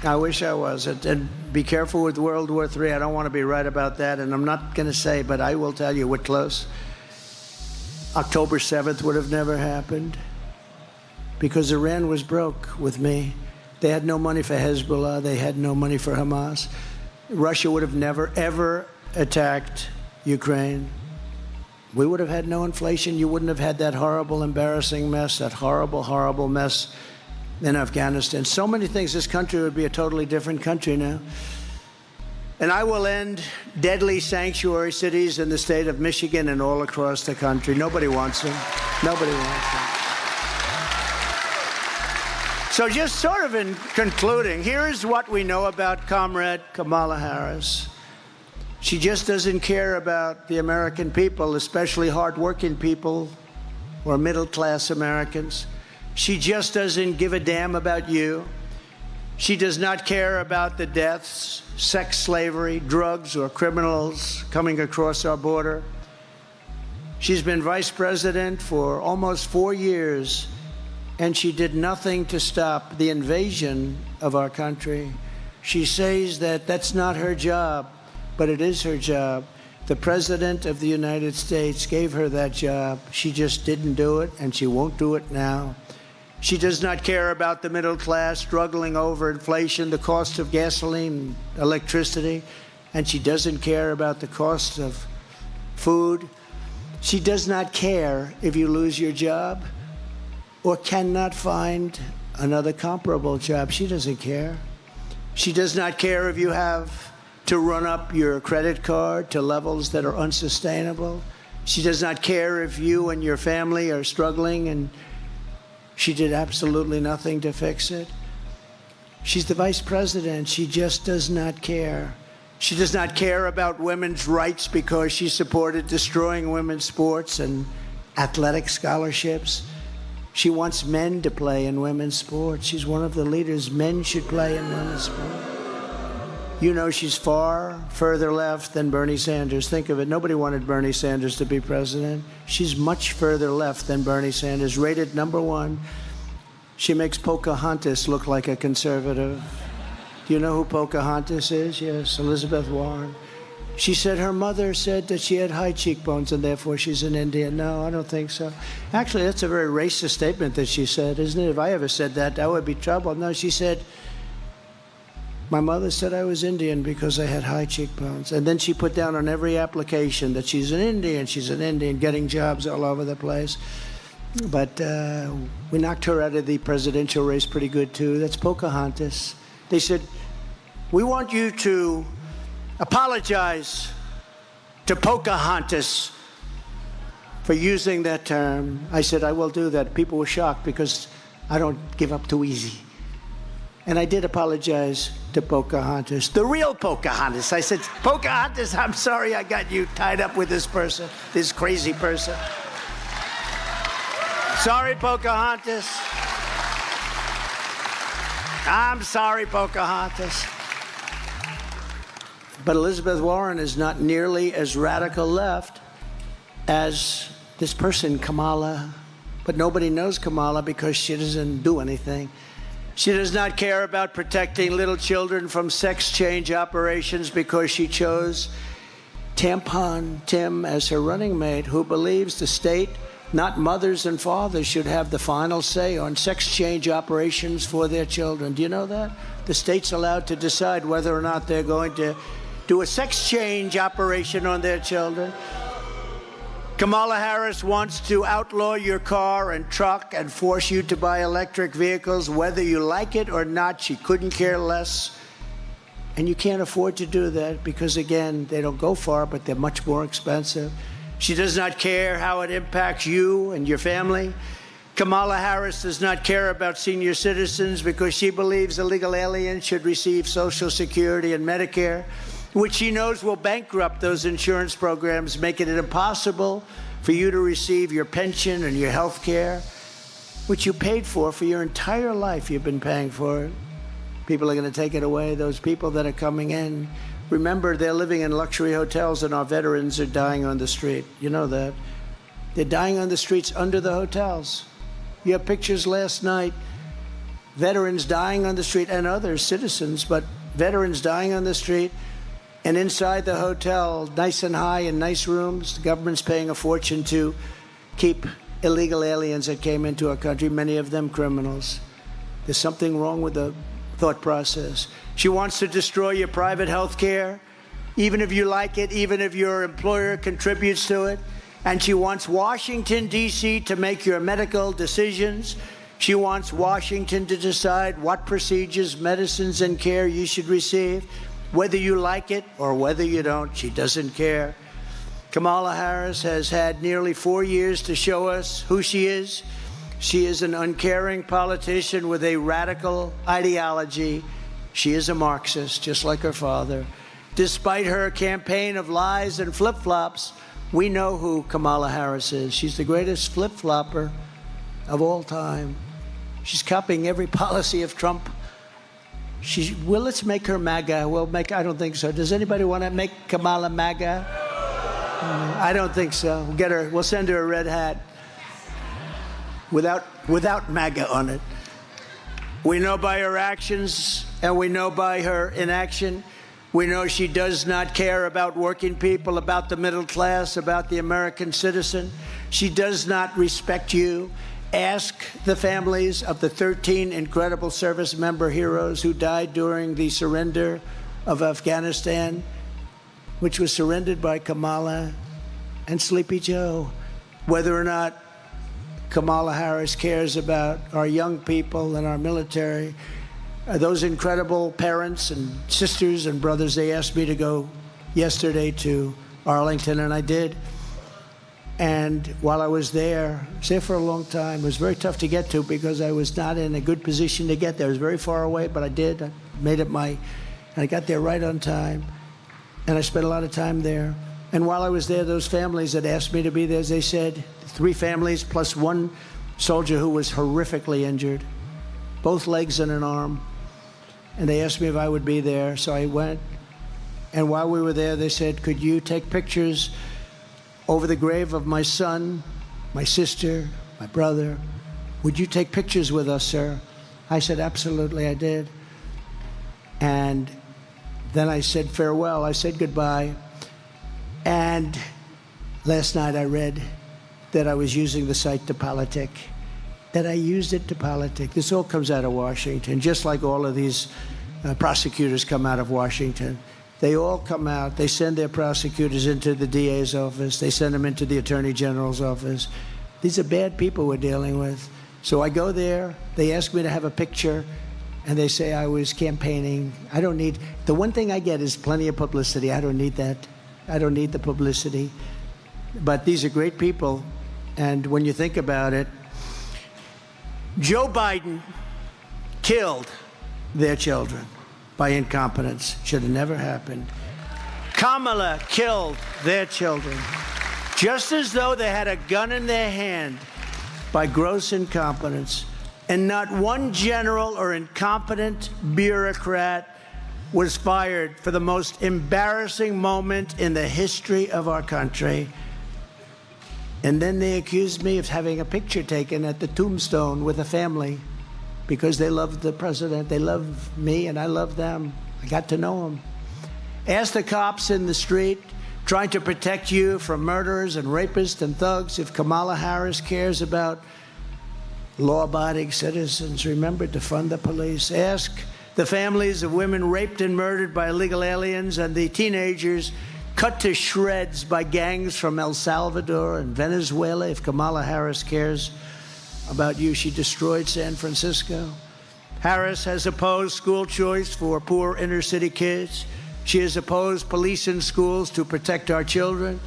I wish I wasn't. And be careful with World War III. I don't want to be right about that. And I'm not going to say, but I will tell you, we're close. October 7th would have never happened because Iran was broke with me. They had no money for Hezbollah. They had no money for Hamas. Russia would have never, ever attacked Ukraine. We would have had no inflation. You wouldn't have had that horrible, embarrassing mess, that horrible, horrible mess in Afghanistan. So many things. This country would be a totally different country now. And I will end deadly sanctuary cities in the state of Michigan and all across the country. Nobody wants them. Nobody wants them. So just sort of in concluding, here's what we know about Comrade Kamala Harris. She just doesn't care about the American people, especially hardworking people or middle-class Americans. She just doesn't give a damn about you. She does not care about the deaths, sex slavery, drugs, or criminals coming across our border. She's been vice president for almost 4 years, and she did nothing to stop the invasion of our country. She says that that's not her job, but it is her job. The President of the United States gave her that job. She just didn't do it, and she won't do it now. She does not care about the middle class struggling over inflation, the cost of gasoline, electricity, and she doesn't care about the cost of food. She does not care if you lose your job or cannot find another comparable job. She doesn't care. She does not care if you have to run up your credit card to levels that are unsustainable. She does not care if you and your family are struggling, and she did absolutely nothing to fix it. She's the vice president. She just does not care. She does not care about women's rights because she supported destroying women's sports and athletic scholarships. She wants men to play in women's sports. She's one of the leaders. Men should play in women's sports. You know, she's far further left than Bernie Sanders. Think of it. Nobody wanted Bernie Sanders to be president. She's much further left than Bernie Sanders, rated #1. She makes Pocahontas look like a conservative. Do you know who Pocahontas is? Yes, Elizabeth Warren. She said her mother said that she had high cheekbones and therefore she's an Indian. No, I don't think so. Actually, that's a very racist statement that she said, isn't it? If I ever said that, that would be trouble. No, she said, my mother said I was Indian because I had high cheekbones. And then she put down on every application that she's an Indian, getting jobs all over the place. But we knocked her out of the presidential race pretty good, too. That's Pocahontas. They said, we want you to apologize to Pocahontas for using that term. I said, I will do that. People were shocked because I don't give up too easy. And I did apologize to Pocahontas, the real Pocahontas. I said, Pocahontas, I'm sorry I got you tied up with this person, this crazy person. Sorry, Pocahontas. I'm sorry, Pocahontas. But Elizabeth Warren is not nearly as radical left as this person, Kamala. But nobody knows Kamala because she doesn't do anything. She does not care about protecting little children from sex change operations because she chose Tampon Tim as her running mate, who believes the state, not mothers and fathers, should have the final say on sex change operations for their children. Do you know that? The state's allowed to decide whether or not they're going to do a sex change operation on their children. Kamala Harris wants to outlaw your car and truck and force you to buy electric vehicles, whether you like it or not. She couldn't care less. And you can't afford to do that because, again, they don't go far, but they're much more expensive. She does not care how it impacts you and your family. Kamala Harris does not care about senior citizens because she believes illegal aliens should receive Social Security and Medicare. which she knows will bankrupt those insurance programs, making it impossible for you to receive your pension and your health care, which you paid for your entire life. You've been paying for it. People are going to take it away. Those people that are coming in, remember, they're living in luxury hotels and our veterans are dying on the street. You know that. They're dying on the streets under the hotels. You have pictures last night, veterans dying on the street, and other citizens, but veterans dying on the street. And inside the hotel, nice and high in nice rooms, the government's paying a fortune to keep illegal aliens that came into our country, many of them criminals. There's something wrong with the thought process. She wants to destroy your private health care, even if you like it, even if your employer contributes to it. And she wants Washington, D.C. to make your medical decisions. She wants Washington to decide what procedures, medicines, and care you should receive. Whether you like it or whether you don't, she doesn't care. Kamala Harris has had nearly 4 years to show us who she is. She is an uncaring politician with a radical ideology. She is a Marxist, just like her father. Despite her campaign of lies and flip-flops, we know who Kamala Harris is. She's the greatest flip-flopper of all time. She's copying every policy of Trump. Well, let's make her MAGA. I don't think so. Does anybody want to make Kamala MAGA? I don't think so. We'll send her a red hat without MAGA on it. We know by her actions and we know by her inaction. We know she does not care about working people, about the middle class, about the American citizen. She does not respect you. Ask the families of the 13 incredible service member heroes who died during the surrender of Afghanistan, which was surrendered by Kamala and Sleepy Joe, whether or not Kamala Harris cares about our young people and our military. Those incredible parents and sisters and brothers, they asked me to go yesterday to Arlington, and I did. And while I was there for a long time. It was very tough to get to because I was not in a good position to get there. It was very far away, but I did. I got there right on time. And I spent a lot of time there. And while I was there, those families that asked me to be there, they said, 3 families plus 1 soldier who was horrifically injured, both legs and an arm. And they asked me if I would be there, so I went. And while we were there, they said, could you take pictures over the grave of my son, my sister, my brother? Would you take pictures with us, sir? I said, absolutely, I did. And then I said farewell. I said goodbye. And last night I read that I was using the site to politic, that I used it to politic. This all comes out of Washington, just like all of these prosecutors come out of Washington. They all come out, they send their prosecutors into the DA's office, they send them into the Attorney General's office. These are bad people we're dealing with. So I go there, they ask me to have a picture, and they say I was campaigning. I don't need, the one thing I get is plenty of publicity. I don't need that. I don't need the publicity. But these are great people, and when you think about it, Joe Biden killed their children by incompetence. Should have never happened. Kamala killed their children, just as though they had a gun in their hand, by gross incompetence. And not one general or incompetent bureaucrat was fired for the most embarrassing moment in the history of our country. And then they accused me of having a picture taken at the tombstone with a family because they love the president. They love me and I love them. I got to know them. Ask the cops in the street trying to protect you from murderers and rapists and thugs if Kamala Harris cares about law-abiding citizens. Remember to fund the police. Ask the families of women raped and murdered by illegal aliens and the teenagers cut to shreds by gangs from El Salvador and Venezuela if Kamala Harris cares about you. She destroyed San Francisco. Harris has opposed school choice for poor inner-city kids. She has opposed police in schools to protect our children.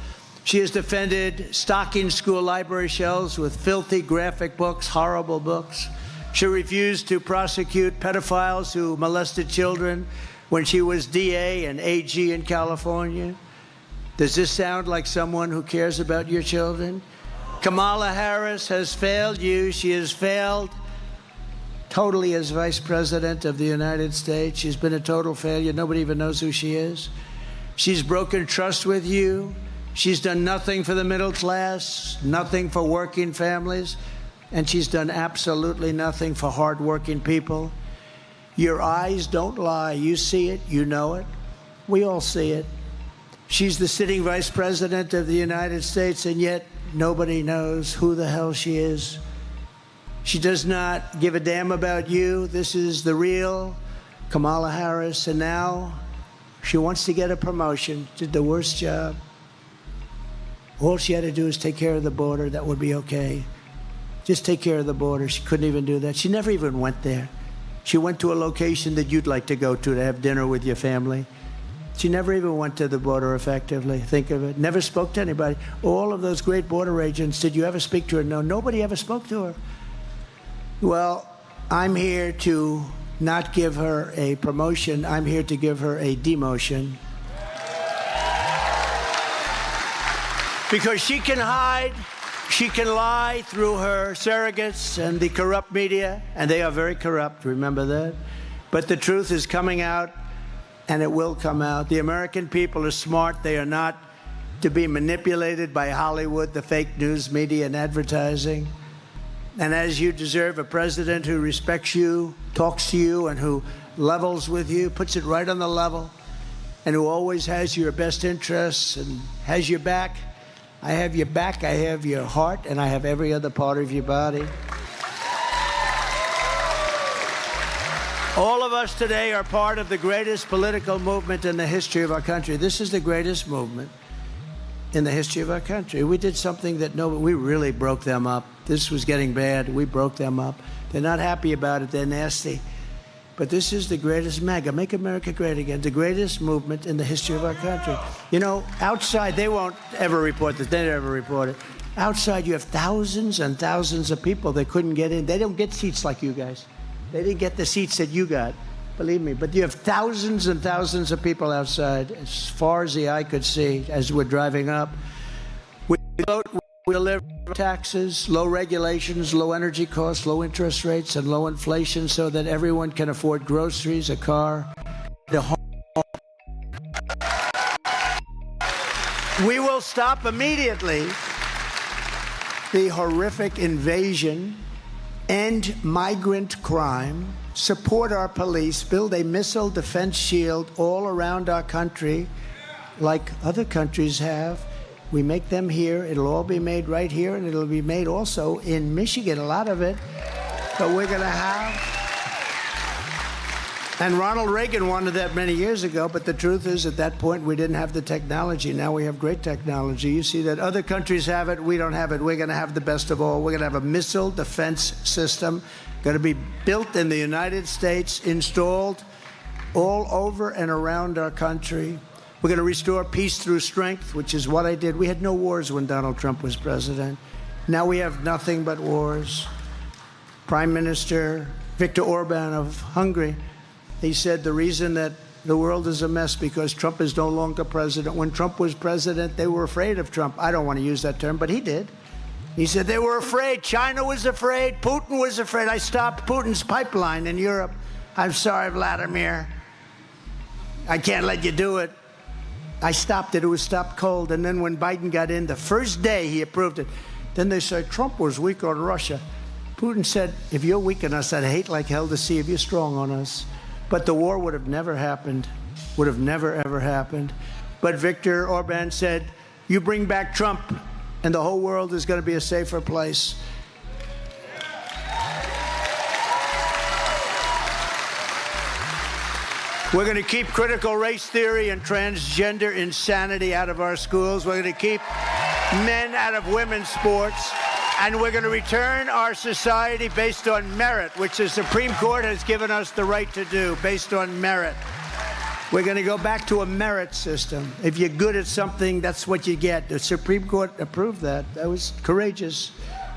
She has defended stocking school library shelves with filthy graphic books, horrible books. She refused to prosecute pedophiles who molested children when she was DA and AG in California? Does this sound like someone who cares about your children? Kamala Harris has failed you. She has failed totally as Vice President of the United States. She's been a total failure. Nobody even knows who she is. She's broken trust with you. She's done nothing for the middle class, nothing for working families, and she's done absolutely nothing for hardworking people. Your eyes don't lie. You see it. You know it. We all see it. She's the sitting Vice President of the United States, and yet nobody knows who the hell she is. She does not give a damn about you. This is the real Kamala Harris, and now she wants to get a promotion. Did the worst job. All she had to do is take care of the border. That would be okay. Just take care of the border. She couldn't even do that. She never even went there. She went to a location that you'd like to go to have dinner with your family. She never even went to the border effectively. Think of it. Never spoke to anybody. All of those great border agents, did you ever speak to her? No, nobody ever spoke to her. Well, I'm here to not give her a promotion. I'm here to give her a demotion. Because she can hide, she can lie through her surrogates and the corrupt media, and they are very corrupt, remember that? But the truth is coming out, and it will come out. The American people are smart. They are not to be manipulated by Hollywood, the fake news media, and advertising. And as you deserve, a president who respects you, talks to you, and who levels with you, puts it right on the level, and who always has your best interests and has your back. I have your back, I have your heart, and I have every other part of your body. All of us today are part of the greatest political movement in the history of our country. This is the greatest movement in the history of our country. We did something that we really broke them up. This was getting bad. We broke them up. They're not happy about it. They're nasty. But this is the greatest MAGA, Make America Great Again, the greatest movement in the history of our country. You know, outside, they won't ever report this. They never report it. Outside, you have thousands and thousands of people that couldn't get in. They don't get seats like you guys. They didn't get the seats that you got, believe me. But you have thousands and thousands of people outside, as far as the eye could see, as we're driving up. We vote, we deliver taxes, low regulations, low energy costs, low interest rates, and low inflation so that everyone can afford groceries, a car, a home. We will stop immediately the horrific invasion, end migrant crime, support our police, build a missile defense shield all around our country like other countries have. We make them here. It'll all be made right here, and it'll be made also in Michigan, a lot of it. But we're going to have... And Ronald Reagan wanted that many years ago, but the truth is, at that point, we didn't have the technology. Now we have great technology. You see that other countries have it. We don't have it. We're going to have the best of all. We're going to have a missile defense system going to be built in the United States, installed all over and around our country. We're going to restore peace through strength, which is what I did. We had no wars when Donald Trump was president. Now we have nothing but wars. Prime Minister Viktor Orban of Hungary, he said the reason that the world is a mess because Trump is no longer president. When Trump was president, they were afraid of Trump. I don't want to use that term, but he did. He said they were afraid. China was afraid. Putin was afraid. I stopped Putin's pipeline in Europe. I'm sorry, Vladimir. I can't let you do it. I stopped it. It was stopped cold. And then when Biden got in, the first day he approved it. Then they said Trump was weak on Russia. Putin said, if you're weak on us, I'd hate like hell to see if you're strong on us. But the war would have never happened, would have never, ever happened. But Viktor Orban said, you bring back Trump, and the whole world is going to be a safer place. We're going to keep critical race theory and transgender insanity out of our schools. We're going to keep men out of women's sports. And we're going to return our society based on merit, which the Supreme Court has given us the right to do, based on merit. We're going to go back to a merit system. If you're good at something, that's what you get. The Supreme Court approved that. That was courageous.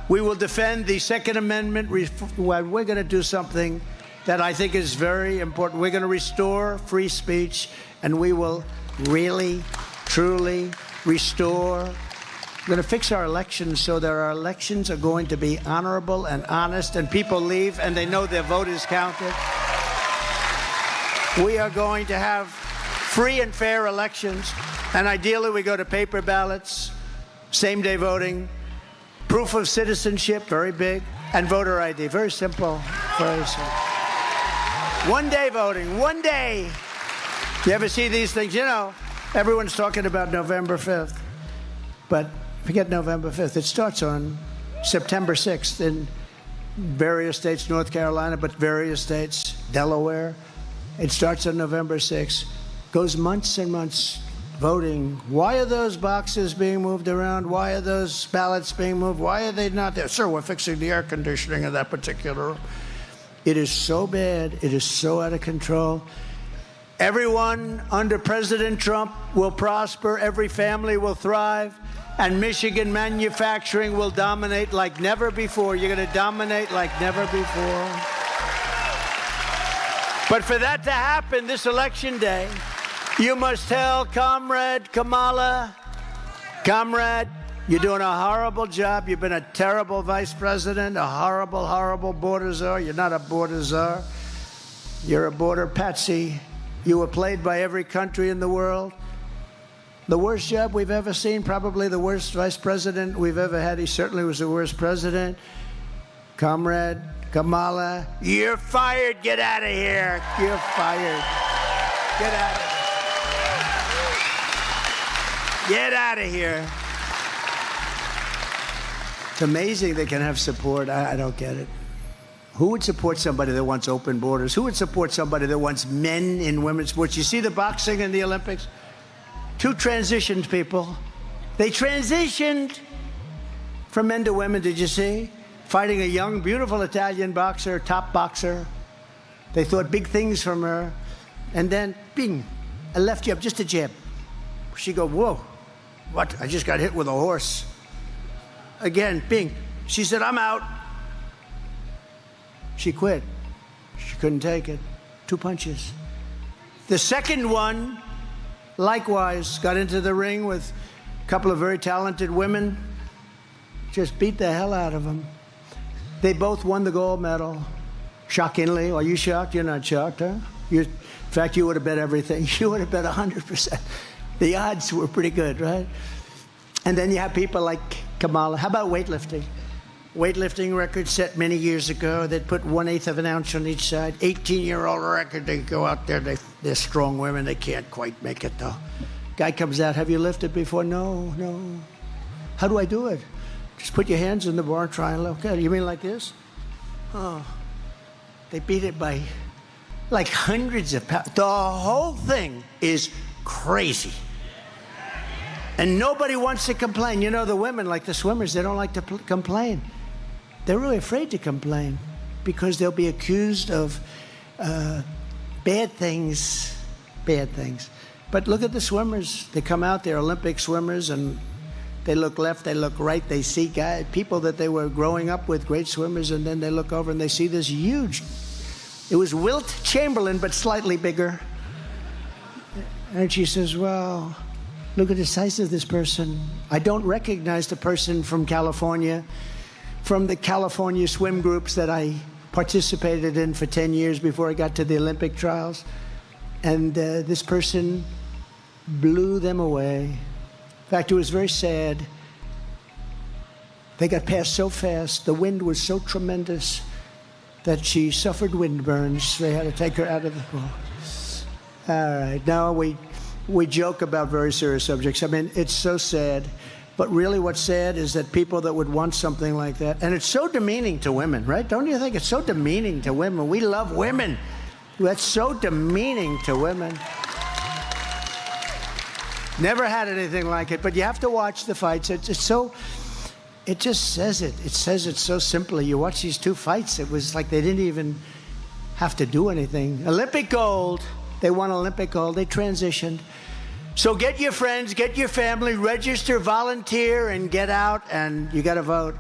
We will defend the Second Amendment. We're going to do something that I think is very important. We're going to restore free speech, and we will really, truly restore. We're going to fix our elections so that our elections are going to be honorable and honest, and people leave and they know their vote is counted. We are going to have free and fair elections, and ideally we go to paper ballots, same-day voting, proof of citizenship, very big, and voter ID. Very simple, very simple. One-day voting, one day. You ever see these things? You know, everyone's talking about November 5th, but forget November 5th. It starts on September 6th in various states, North Carolina, but various states, Delaware. It starts on November 6th, goes months and months voting. Why are those boxes being moved around? Why are those ballots being moved? Why are they not there? Sir, we're fixing the air conditioning in that particular room. It is so bad. It is so out of control. Everyone under President Trump will prosper. Every family will thrive. And Michigan manufacturing will dominate like never before. You're going to dominate like never before. But for that to happen this election day, you must tell Comrade Kamala, Comrade, you're doing a horrible job. You've been a terrible vice president, a horrible, horrible border czar. You're not a border czar. You're a border patsy. You were played by every country in the world. The worst job we've ever seen, probably the worst vice president we've ever had. He certainly was the worst president. Comrade Kamala, you're fired. Get out of here. You're fired. Get out of here. Get out of here. It's amazing they can have support. I don't get it. Who would support somebody that wants open borders? Who would support somebody that wants men in women's sports? You see the boxing in the Olympics? Two transitioned people. They transitioned from men to women, did you see? Fighting a young, beautiful Italian boxer, top boxer. They thought big things from her. And then, bing, a left jab, just a jab. She go, whoa, what? I just got hit with a horse. Again, bing. She said, I'm out. She quit. She couldn't take it. 2 punches. The second one, likewise, got into the ring with a couple of very talented women. Just beat the hell out of them. They both won the gold medal. Shockingly. Are you shocked? You're not shocked, huh? In fact, you would have bet everything. You would have bet 100%. The odds were pretty good, right? And then you have people like Kamala. How about weightlifting? Weightlifting record set many years ago. They'd put 1/8 of an ounce on each side. 18-year-old record. They go out there. They're strong women. They can't quite make it, though. Guy comes out. Have you lifted before? No. How do I do it? Just put your hands in the bar and try and look at it. You mean like this? Oh. They beat it by like hundreds of pounds. The whole thing is crazy. And nobody wants to complain. You know, the women, like the swimmers, they don't like to complain. They're really afraid to complain because they'll be accused of bad things. But look at the swimmers. They come out, they're Olympic swimmers, and they look left, they look right, they see people that they were growing up with, great swimmers, and then they look over and they see this huge, it was Wilt Chamberlain, but slightly bigger. And she says, well, look at the size of this person. I don't recognize the person from California, from the California swim groups that I participated in for 10 years before I got to the Olympic trials. And this person blew them away. In fact, it was very sad. They got past so fast. The wind was so tremendous that she suffered wind burns. They had to take her out of the pool. All right, now we joke about very serious subjects. I mean, it's so sad. But really what's sad is that people that would want something like that, and it's so demeaning to women, right? Don't you think it's so demeaning to women? We love women. That's so demeaning to women. Never had anything like it, but you have to watch the fights. It just says it. It says it so simply. You watch these two fights, it was like they didn't even have to do anything. Olympic gold. They won Olympic gold. They transitioned. So get your friends, get your family, register, volunteer, and get out, and you got to vote.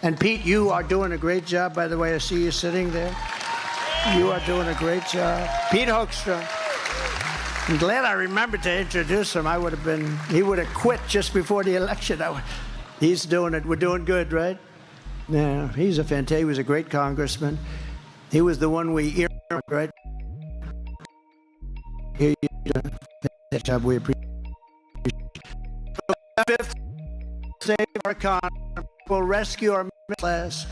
And Pete, you are doing a great job, by the way. I see you sitting there. You are doing a great job. Pete Hoekstra. I'm glad I remembered to introduce him. He would have quit just before the election. He's doing it. We're doing good, right? Yeah, he was a great congressman. He was the one we earmarked, right? He did a job we appreciate. Fifth, save our economy. We'll rescue our middle class.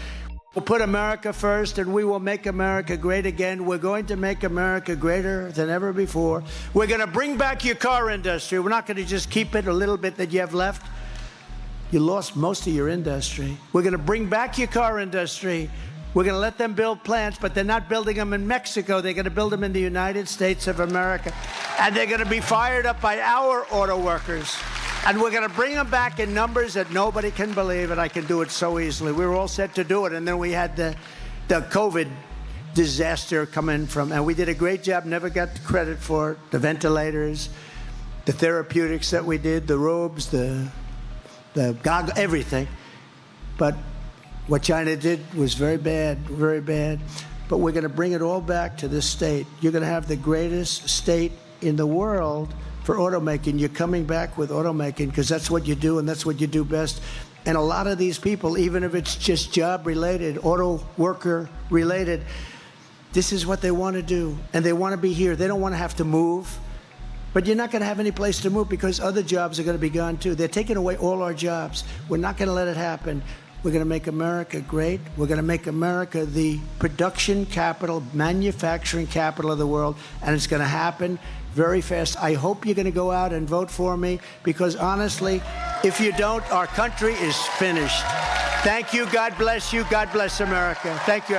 We'll put America first, and we will make America great again. We're going to make America greater than ever before. We're going to bring back your car industry. We're not going to just keep it a little bit that you have left. You lost most of your industry. We're going to bring back your car industry. We're going to let them build plants, but they're not building them in Mexico. They're going to build them in the United States of America. And they're going to be fired up by our auto workers. And we're going to bring them back in numbers that nobody can believe, and I can do it so easily. We were all set to do it, and then we had the COVID disaster come in and we did a great job, never got the credit for it. The ventilators, the therapeutics that we did, the robes, the goggles, everything. But what China did was very bad, very bad. But we're going to bring it all back to this state. You're going to have the greatest state in the world for automaking. You're coming back with automaking because that's what you do and that's what you do best. And a lot of these people, even if it's just job related, auto worker related, this is what they want to do. And they want to be here. They don't want to have to move. But you're not going to have any place to move because other jobs are going to be gone too. They're taking away all our jobs. We're not going to let it happen. We're going to make America great. We're going to make America the production capital, manufacturing capital of the world. And it's going to happen very fast. I hope you're going to go out and vote for me because honestly, if you don't, our country is finished. Thank you. God bless you. God bless America. Thank you.